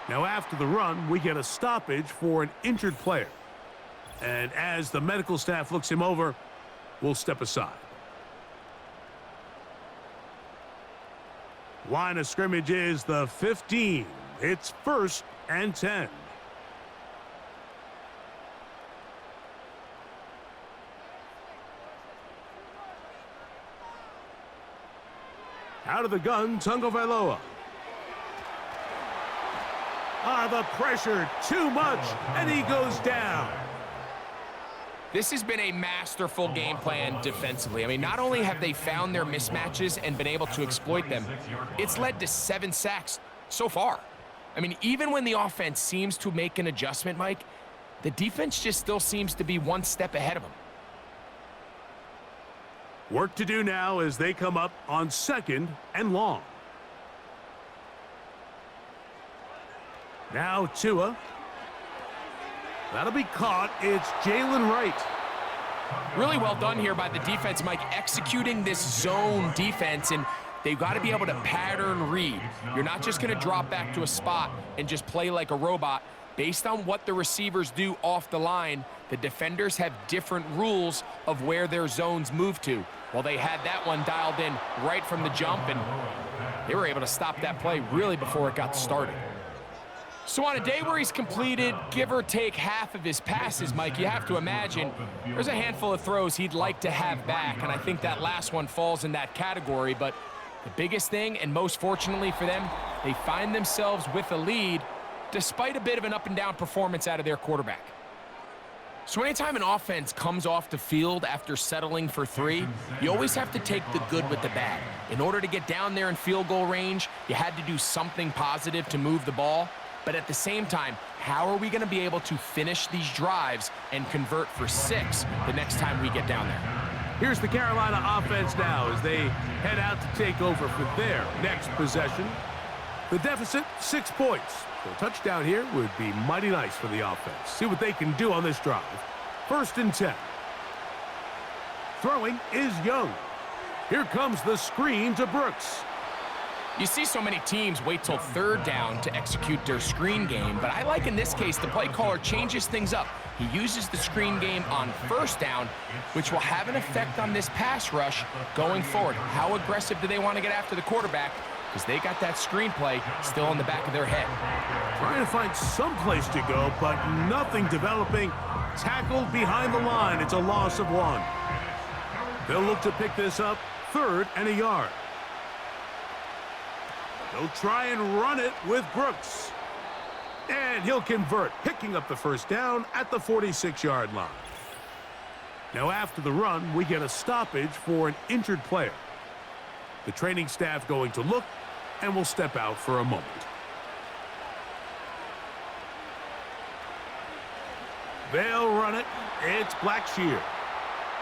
Now after the run, we get a stoppage for an injured player. And as the medical staff looks him over, we'll step aside. Line of scrimmage is the 15. It's 1st and 10. Out of the gun, Tagovailoa. The pressure, too much, and he goes down. This has been a masterful game plan defensively. I mean, not only have they found their mismatches and been able to exploit them, it's led to 7 sacks so far. I mean, even when the offense seems to make an adjustment, Mike, the defense just still seems to be one step ahead of them. Work to do now as they come up on 2nd and long. Now Tua. That'll be caught. It's Jalen Wright. Really well done here by the defense, Mike, executing this zone defense, and they've got to be able to pattern read. You're not just going to drop back to a spot and just play like a robot. Based on what the receivers do off the line, the defenders have different rules of where their zones move to. Well, they had that one dialed in right from the jump, and they were able to stop that play really before it got started. So on a day where he's completed, give or take half of his passes, Mike, you have to imagine there's a handful of throws he'd like to have back, and I think that last one falls in that category. But the biggest thing, and most fortunately for them, they find themselves with a lead despite a bit of an up-and-down performance out of their quarterback. So anytime an offense comes off the field after settling for 3, you always have to take the good with the bad. In order to get down there in field goal range, you had to do something positive to move the ball. But at the same time, how are we going to be able to finish these drives and convert for 6 the next time we get down there? Here's the Carolina offense now as they head out to take over for their next possession. The deficit, 6 points. So a touchdown here would be mighty nice for the offense. See what they can do on this drive. 1st and 10. Throwing is Young. Here comes the screen to Brooks. You see so many teams wait till 3rd down to execute their screen game, but I like in this case the play caller changes things up. He uses the screen game on 1st down, which will have an effect on this pass rush going forward. How aggressive do they want to get after the quarterback? Because they got that screen play still in the back of their head. Trying to find some place to go, but nothing developing. Tackled behind the line. It's a loss of 1. They'll look to pick this up 3rd and a yard. They'll try and run it with Brooks. And he'll convert, picking up the 1st down at the 46-yard line. Now after the run, we get a stoppage for an injured player. The training staff going to look and will step out for a moment. They'll run it. It's Blackshear.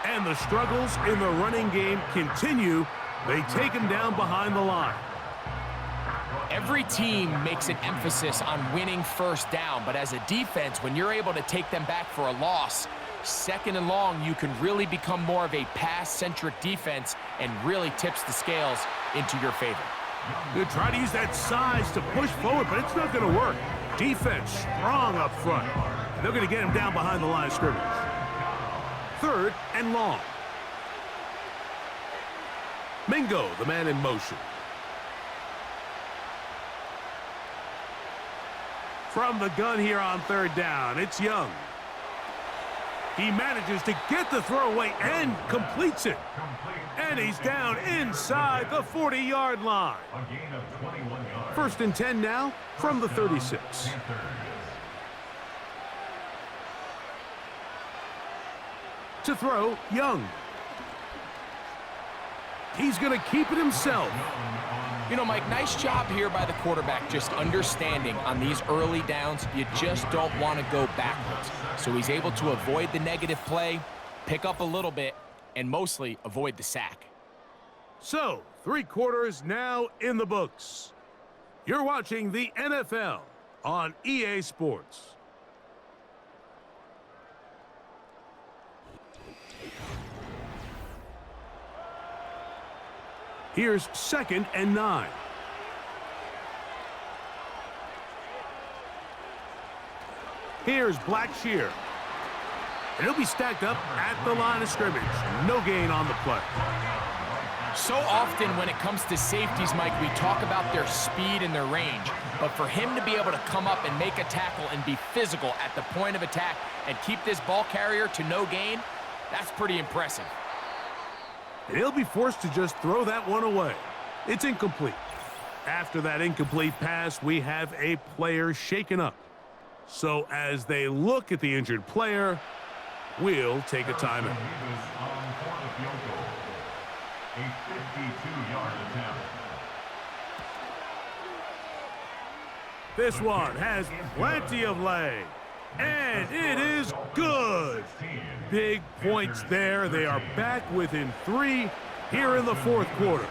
And the struggles in the running game continue. They take him down behind the line. Every team makes an emphasis on winning 1st down, but as a defense, when you're able to take them back for a loss, 2nd and long, you can really become more of a pass-centric defense and really tips the scales into your favor. They try to use that size to push forward, but it's not going to work. Defense strong up front. And they're going to get him down behind the line of scrimmage. 3rd and long. Mingo, the man in motion. From the gun here on 3rd down, it's Young. He manages to get the throw away and completes it. And he's down inside the 40-yard line. 1st and 10 now from the 36. To throw, Young. He's going to keep it himself. You know, Mike, nice job here by the quarterback, just understanding on these early downs, you just don't want to go backwards. So he's able to avoid the negative play, pick up a little bit, and mostly avoid the sack. So, 3 quarters now in the books. You're watching the NFL on EA Sports. Here's 2nd and 9. Here's Blackshear. And he'll be stacked up at the line of scrimmage. No gain on the play. So often when it comes to safeties, Mike, we talk about their speed and their range. But for him to be able to come up and make a tackle and be physical at the point of attack and keep this ball carrier to no gain, that's pretty impressive. And he'll be forced to just throw that one away. It's incomplete. After that incomplete pass, we have a player shaken up. So as they look at the injured player, will take a timeout. He was on for the field goal. A 52-yard attempt. This one has plenty of leg, and it is good. Big points there. They are back within 3 here in the fourth quarter.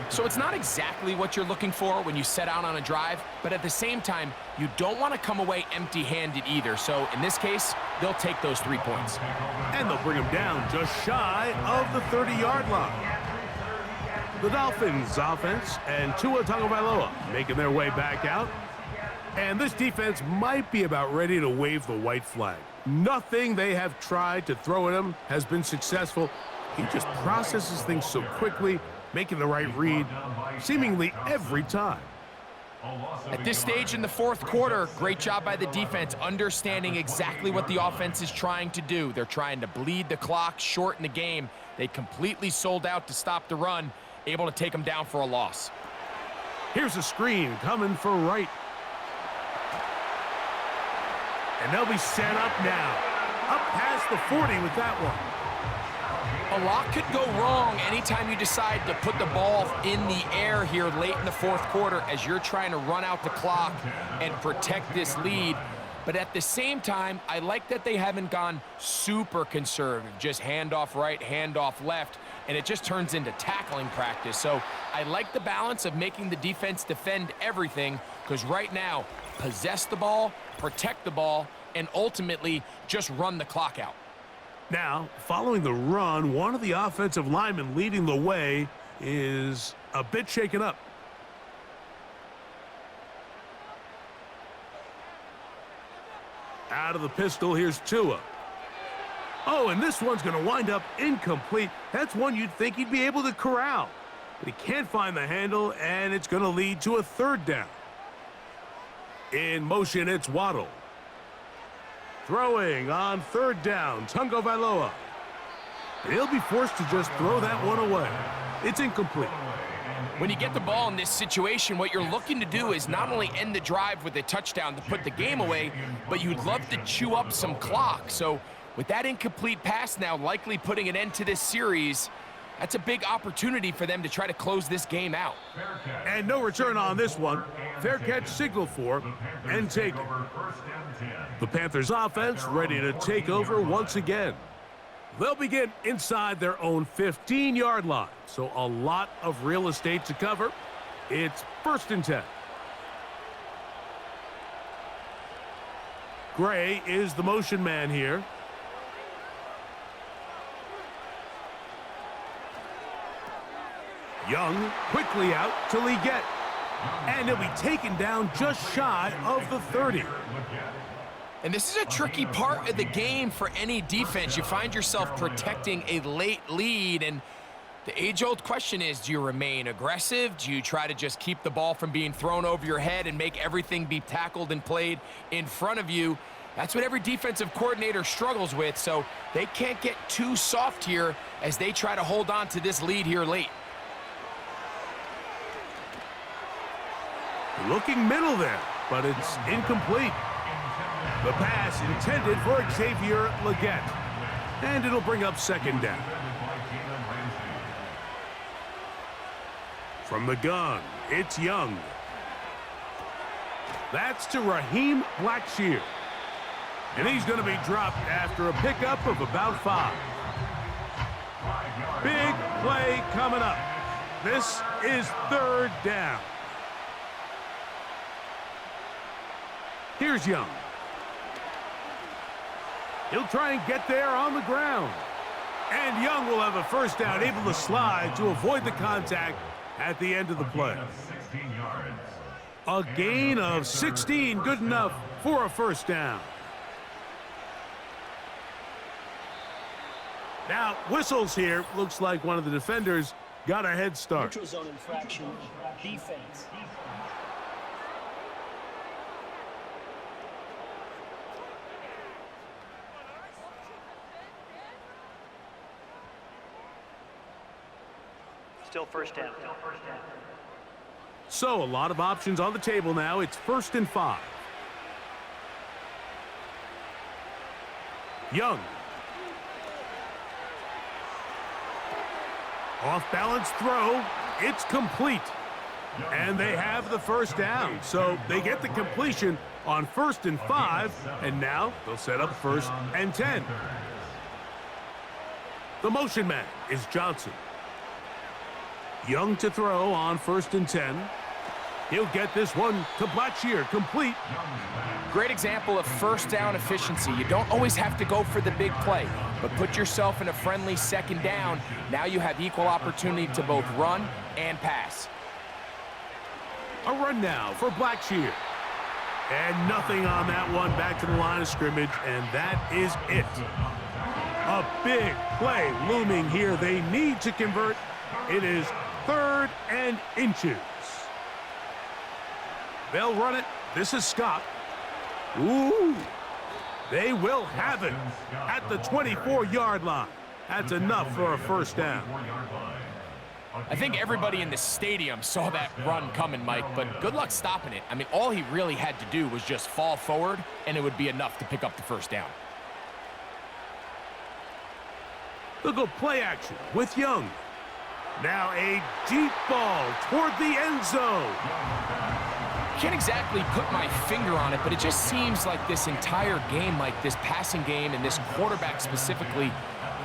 So it's not exactly what you're looking for when you set out on a drive, but at the same time, you don't want to come away empty-handed either. So in this case, they'll take those 3 points. And they'll bring him down just shy of the 30-yard line. The Dolphins offense and Tua Tagovailoa making their way back out. And this defense might be about ready to wave the white flag. Nothing they have tried to throw at him has been successful. He just processes things so quickly, making the right read seemingly every time. At this stage in the fourth quarter, great job by the defense, understanding exactly what the offense is trying to do. They're trying to bleed the clock, shorten the game. They completely sold out to stop the run, able to take them down for a loss. Here's a screen coming for Wright. And they'll be set up now. Up past the 40 with that one. A lot could go wrong anytime you decide to put the ball in the air here late in the fourth quarter as you're trying to run out the clock and protect this lead. But at the same time, I like that they haven't gone super conservative, just handoff right, handoff left, and it just turns into tackling practice. So I like the balance of making the defense defend everything, because right now, possess the ball, protect the ball, and ultimately just run the clock out. Now, following the run, one of the offensive linemen leading the way is a bit shaken up. Out of the pistol, here's Tua. Oh, and this one's going to wind up incomplete. That's one you'd think he'd be able to corral. But he can't find the handle, and it's going to lead to a third down. In motion, it's Waddle. Throwing on third down, Tagovailoa. He'll be forced to just throw that one away. It's incomplete. When you get the ball in this situation, what you're looking to do is not only end the drive with a touchdown to put the game away, but you'd love to chew up some clock. So with that incomplete pass now likely putting an end to this series, that's a big opportunity for them to try to close this game out. And no return on this one. Fair catch signaled for and taken. The Panthers offense ready to take over once again. They'll begin inside their own 15-yard line, so a lot of real estate to cover. It's 1st and 10. Gray is the motion man here. Young quickly out to Leggett. And he'll be taken down just shy of the 30. And this is a tricky part of the game for any defense. You find yourself protecting a late lead, and the age-old question is, do you remain aggressive? Do you try to just keep the ball from being thrown over your head and make everything be tackled and played in front of you? That's what every defensive coordinator struggles with, so they can't get too soft here as they try to hold on to this lead here late. Looking middle there, but it's incomplete. The pass intended for Xavier Leggett. And it'll bring up 2nd down. From the gun, it's Young. That's to Raheem Blackshear. And he's going to be dropped after a pickup of about 5. Big play coming up. This is 3rd down. Here's Young. He'll try and get there on the ground. And Young will have a 1st down, able to slide to avoid the contact at the end of the play. A gain of 16, good enough for a 1st down. Now, whistles here. Looks like one of the defenders got a head start. Neutral zone infraction, defense. Still 1st down. So, a lot of options on the table now. It's 1st and 5. Young. Off-balance throw. It's complete. And they have the first down. So they get the completion on 1st and 5. And now they'll set up 1st and 10. The motion man is Johnson. Young to throw on 1st and 10. He'll get this one to Blackshear, complete. Great example of first down efficiency. You don't always have to go for the big play, but put yourself in a friendly 2nd down. Now you have equal opportunity to both run and pass. A run now for Blackshear. And nothing on that one, back to the line of scrimmage, and that is it. A big play looming here. They need to convert. It is 3rd and inches. They'll run it. This is Scott. Ooh. They will have it at the 24-yard line. That's enough for a first down. I think everybody in the stadium saw that run coming, Mike, but good luck stopping it. I mean, all he really had to do was just fall forward, and it would be enough to pick up the first down. They'll go play action with Young. Now a deep ball toward the end zone. Can't exactly put my finger on it, but it just seems like this entire game, like this passing game and this quarterback specifically,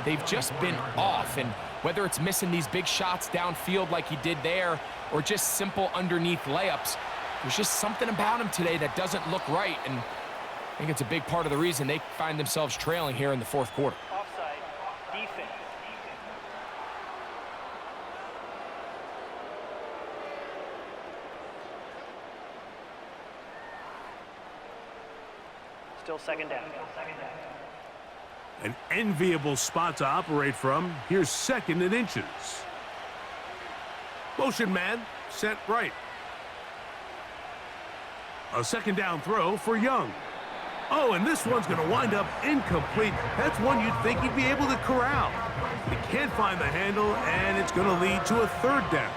they've just been off. And whether it's missing these big shots downfield like he did there or just simple underneath layups, there's just something about him today that doesn't look right. And I think it's a big part of the reason they find themselves trailing here in the 4th quarter. Offside. Defense. Still 2nd down. An enviable spot to operate from. Here's 2nd and inches. Motion man set right. A 2nd down throw for Young. Oh, and this one's going to wind up incomplete. That's one you'd think he'd be able to corral. He can't find the handle, and it's going to lead to a 3rd down.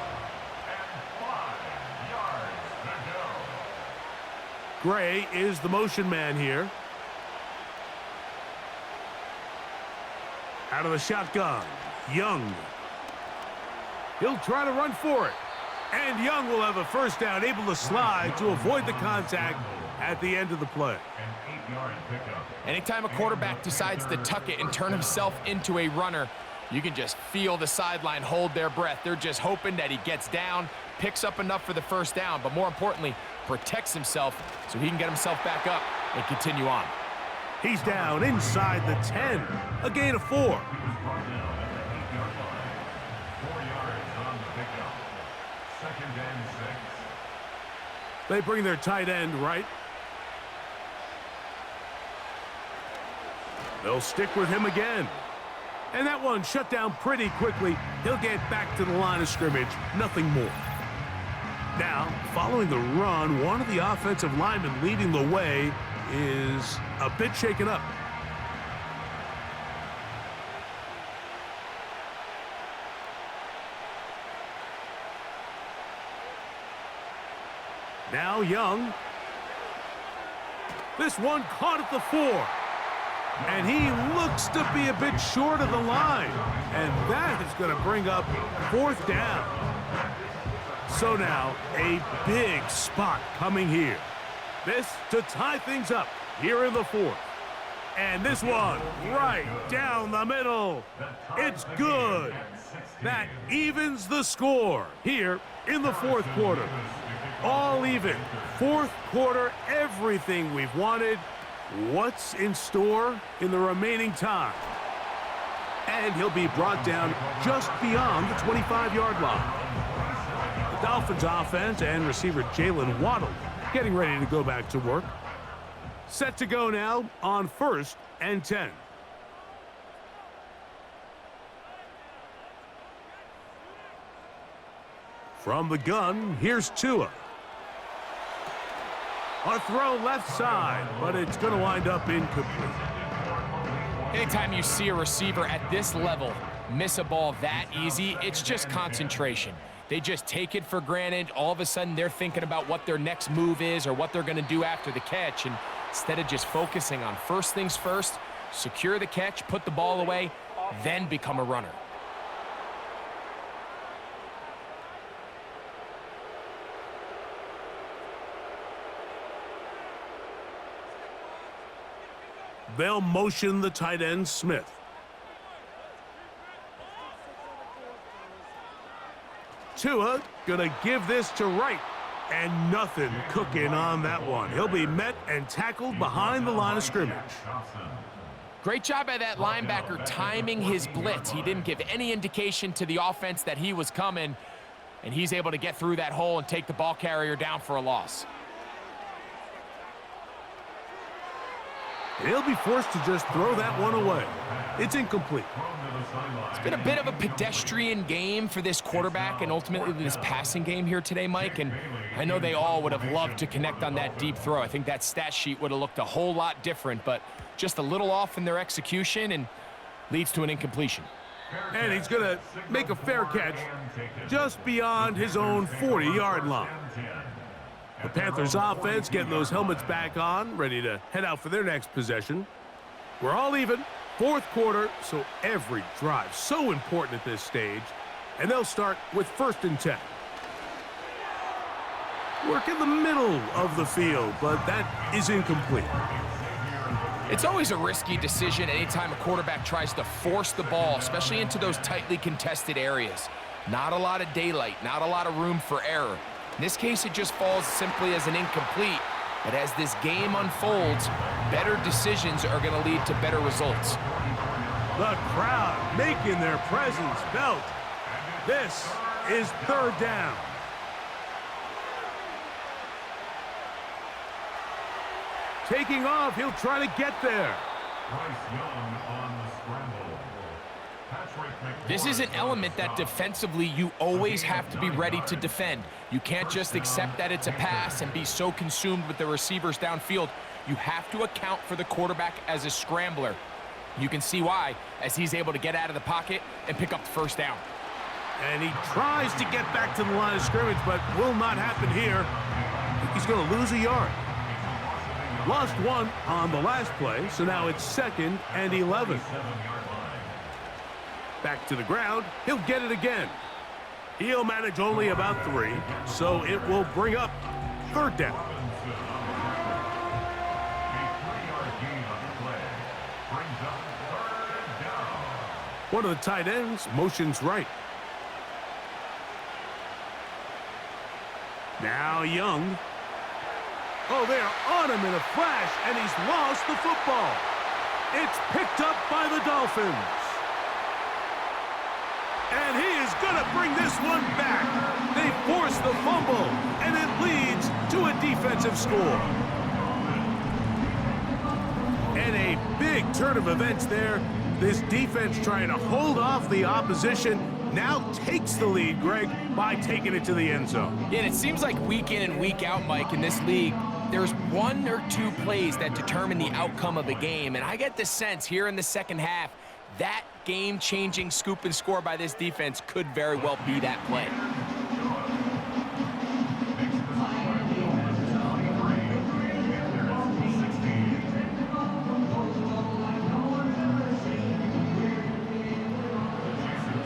Gray is the motion man here. Out of the shotgun, Young. He'll try to run for it. And Young will have a first down, able to slide to avoid the contact at the end of the play. Anytime a quarterback decides to tuck it and turn himself into a runner, you can just feel the sideline hold their breath. They're just hoping that he gets down, picks up enough for the first down, but more importantly, protects himself so he can get himself back up and continue on. He's down inside the 10, a gain of 4. They bring their tight end right. They'll stick with him again. And that one shut down pretty quickly. He'll get back to the line of scrimmage, nothing more. Now, following the run, one of the offensive linemen leading the way is a bit shaken up. Now Young. This one caught at the 4. And he looks to be a bit short of the line. And that is going to bring up 4th down. So now, a big spot coming here. This to tie things up here in the 4th. And this one right down the middle. It's good. That evens the score here in the 4th quarter. All even. 4th quarter, everything we've wanted. What's in store in the remaining time? And he'll be brought down just beyond the 25-yard line. The Dolphins offense and receiver Jalen Waddle getting ready to go back to work. Set to go now on 1st and 10. From the gun, here's Tua. A throw left side, but it's going to wind up incomplete. Anytime you see a receiver at this level miss a ball that easy, it's just concentration. They just take it for granted. All of a sudden, they're thinking about what their next move is or what they're going to do after the catch. And instead of just focusing on first things first, secure the catch, put the ball away, then become a runner. They'll motion the tight end, Smith. Tua gonna give this to Wright, and nothing cooking on that one. He'll be met and tackled behind the line of scrimmage. Great job by that linebacker timing his blitz. He didn't give any indication to the offense that he was coming, and he's able to get through that hole and take the ball carrier down for a loss. He'll be forced to just throw that one away. It's incomplete. It's been a bit of a pedestrian game for this quarterback and ultimately this passing game here today, Mike, and I know they all would have loved to connect on that deep throw. I think that stat sheet would have looked a whole lot different, but just a little off in their execution and leads to an incompletion. And he's going to make a fair catch just beyond his own 40-yard line. The Panthers offense getting those helmets back on, ready to head out for their next possession. We're all even, fourth quarter, so every drive so important at this stage. And they'll start with 1st and 10. Work in the middle of the field, but that is incomplete. It's always a risky decision anytime a quarterback tries to force the ball, especially into those tightly contested areas. Not a lot of daylight, not a lot of room for error. In this case, it just falls simply as an incomplete. But as this game unfolds, better decisions are going to lead to better results. The crowd making their presence felt. This is 3rd down. Taking off, he'll try to get there. This is an element that defensively you always have to be ready to defend. You can't just accept that it's a pass and be so consumed with the receivers downfield. You have to account for the quarterback as a scrambler. You can see why, as he's able to get out of the pocket and pick up the 1st down. And he tries to get back to the line of scrimmage, but will not happen here. He's going to lose a yard. Lost one on the last play, so now it's 2nd and 11. Back to the ground. He'll get it again. He'll manage only about 3, so it will bring up 3rd down. One of the tight ends motions right. Now Young. Oh, they are on him in a flash, and he's lost the football. It's picked up by the Dolphins. And he is going to bring this one back. They force the fumble, and it leads to a defensive score. And a big turn of events there. This defense trying to hold off the opposition now takes the lead, Greg, by taking it to the end zone. Yeah, and it seems like week in and week out, Mike, in this league, there's 1 or 2 plays that determine the outcome of a game. And I get the sense here in the second half, that game-changing scoop and score by this defense could very well be that play.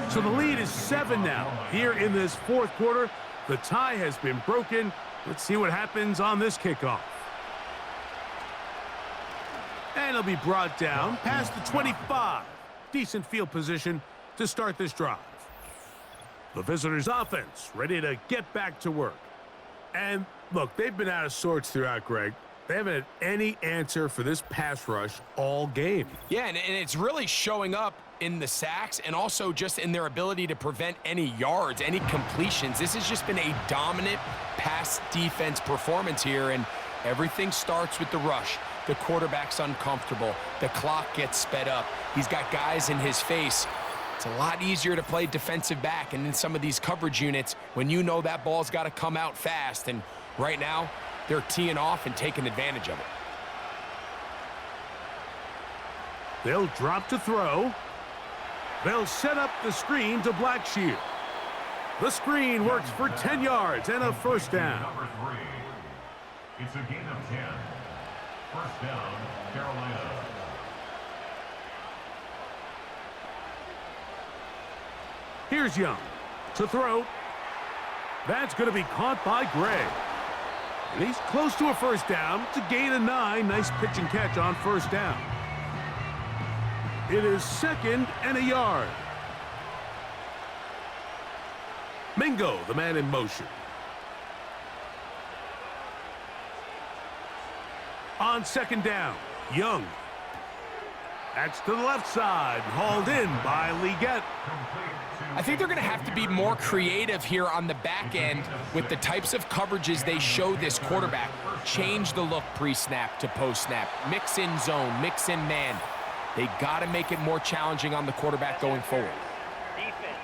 So the lead is 7 now. Here in this 4th quarter, the tie has been broken. Let's see what happens on this kickoff. And it'll be brought down past the 25. Decent field position to start this drive. The visitors' offense ready to get back to work. And look, they've been out of sorts throughout, Greg. They haven't had any answer for this pass rush all game. Yeah, and it's really showing up in the sacks and also just in their ability to prevent any yards, any completions. This has just been a dominant pass defense performance here, and everything starts with the rush. The quarterback's uncomfortable. The clock gets sped up. He's got guys in his face. It's a lot easier to play defensive back and in some of these coverage units when you know that ball's got to come out fast. And right now, they're teeing off and taking advantage of it. They'll drop to throw. They'll set up the screen to Blackshear. The screen works for 10 yards and a 1st down. Number 3. It's a gain of 10. 1st down, Carolina. Here's Young to throw. That's going to be caught by Gray. And he's close to a first down to gain a 9. Nice pitch and catch on first down. It is 2nd and a yard. Mingo, the man in motion. On 2nd down, Young. That's to the left side, hauled in by Leggett. I think they're going to have to be more creative here on the back end with the types of coverages they show this quarterback. Change the look pre-snap to post-snap. Mix in zone, mix in man. They got to make it more challenging on the quarterback going forward. Defense.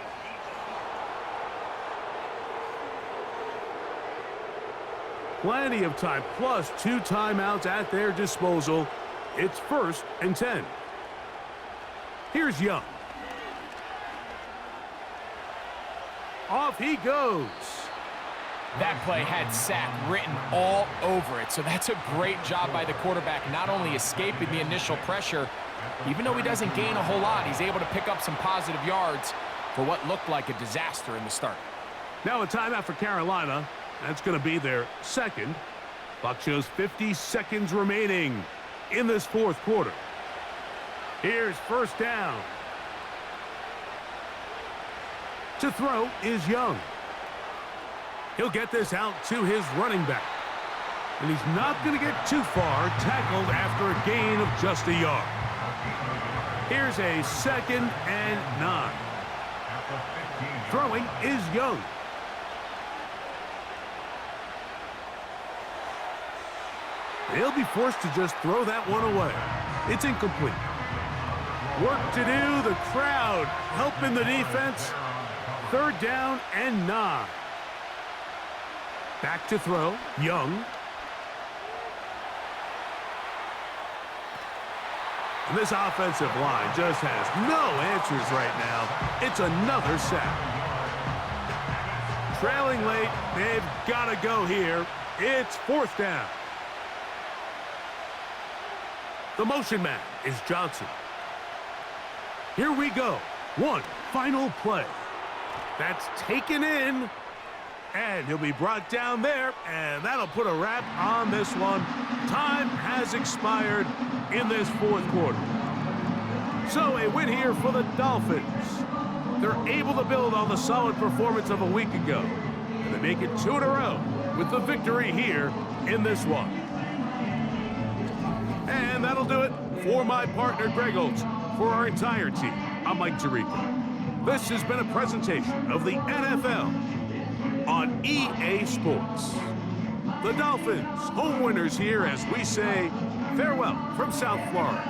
Plenty of time, plus 2 timeouts at their disposal. It's 1st and 10. Here's Young. Off he goes. That play had sack written all over it, so that's a great job by the quarterback, not only escaping the initial pressure, even though he doesn't gain a whole lot, he's able to pick up some positive yards for what looked like a disaster in the start. Now a timeout for Carolina. That's going to be their 2nd. Clock shows 50 seconds remaining in this 4th quarter. Here's first down. To throw is Young. He'll get this out to his running back. And he's not going to get too far, tackled after a gain of just a yard. Here's a 2nd and 9. Throwing is Young. They'll be forced to just throw that one away. It's incomplete. Work to do, the crowd helping the defense. 3rd down and 9. Back to throw, Young. And this offensive line just has no answers right now. It's another sack. Trailing late, they've got to go here. It's 4th down. The motion man is Johnson. Here we go. One final play. That's taken in. And he'll be brought down there. And that'll put a wrap on this one. Time has expired in this 4th quarter. So a win here for the Dolphins. They're able to build on the solid performance of a week ago. And they make it 2 in a row with the victory here in this one. And that'll do it for my partner, Greg Oltz. For our entire team, I'm Mike Tirico. This has been a presentation of the NFL on EA Sports. The Dolphins, home winners here as we say farewell from South Florida.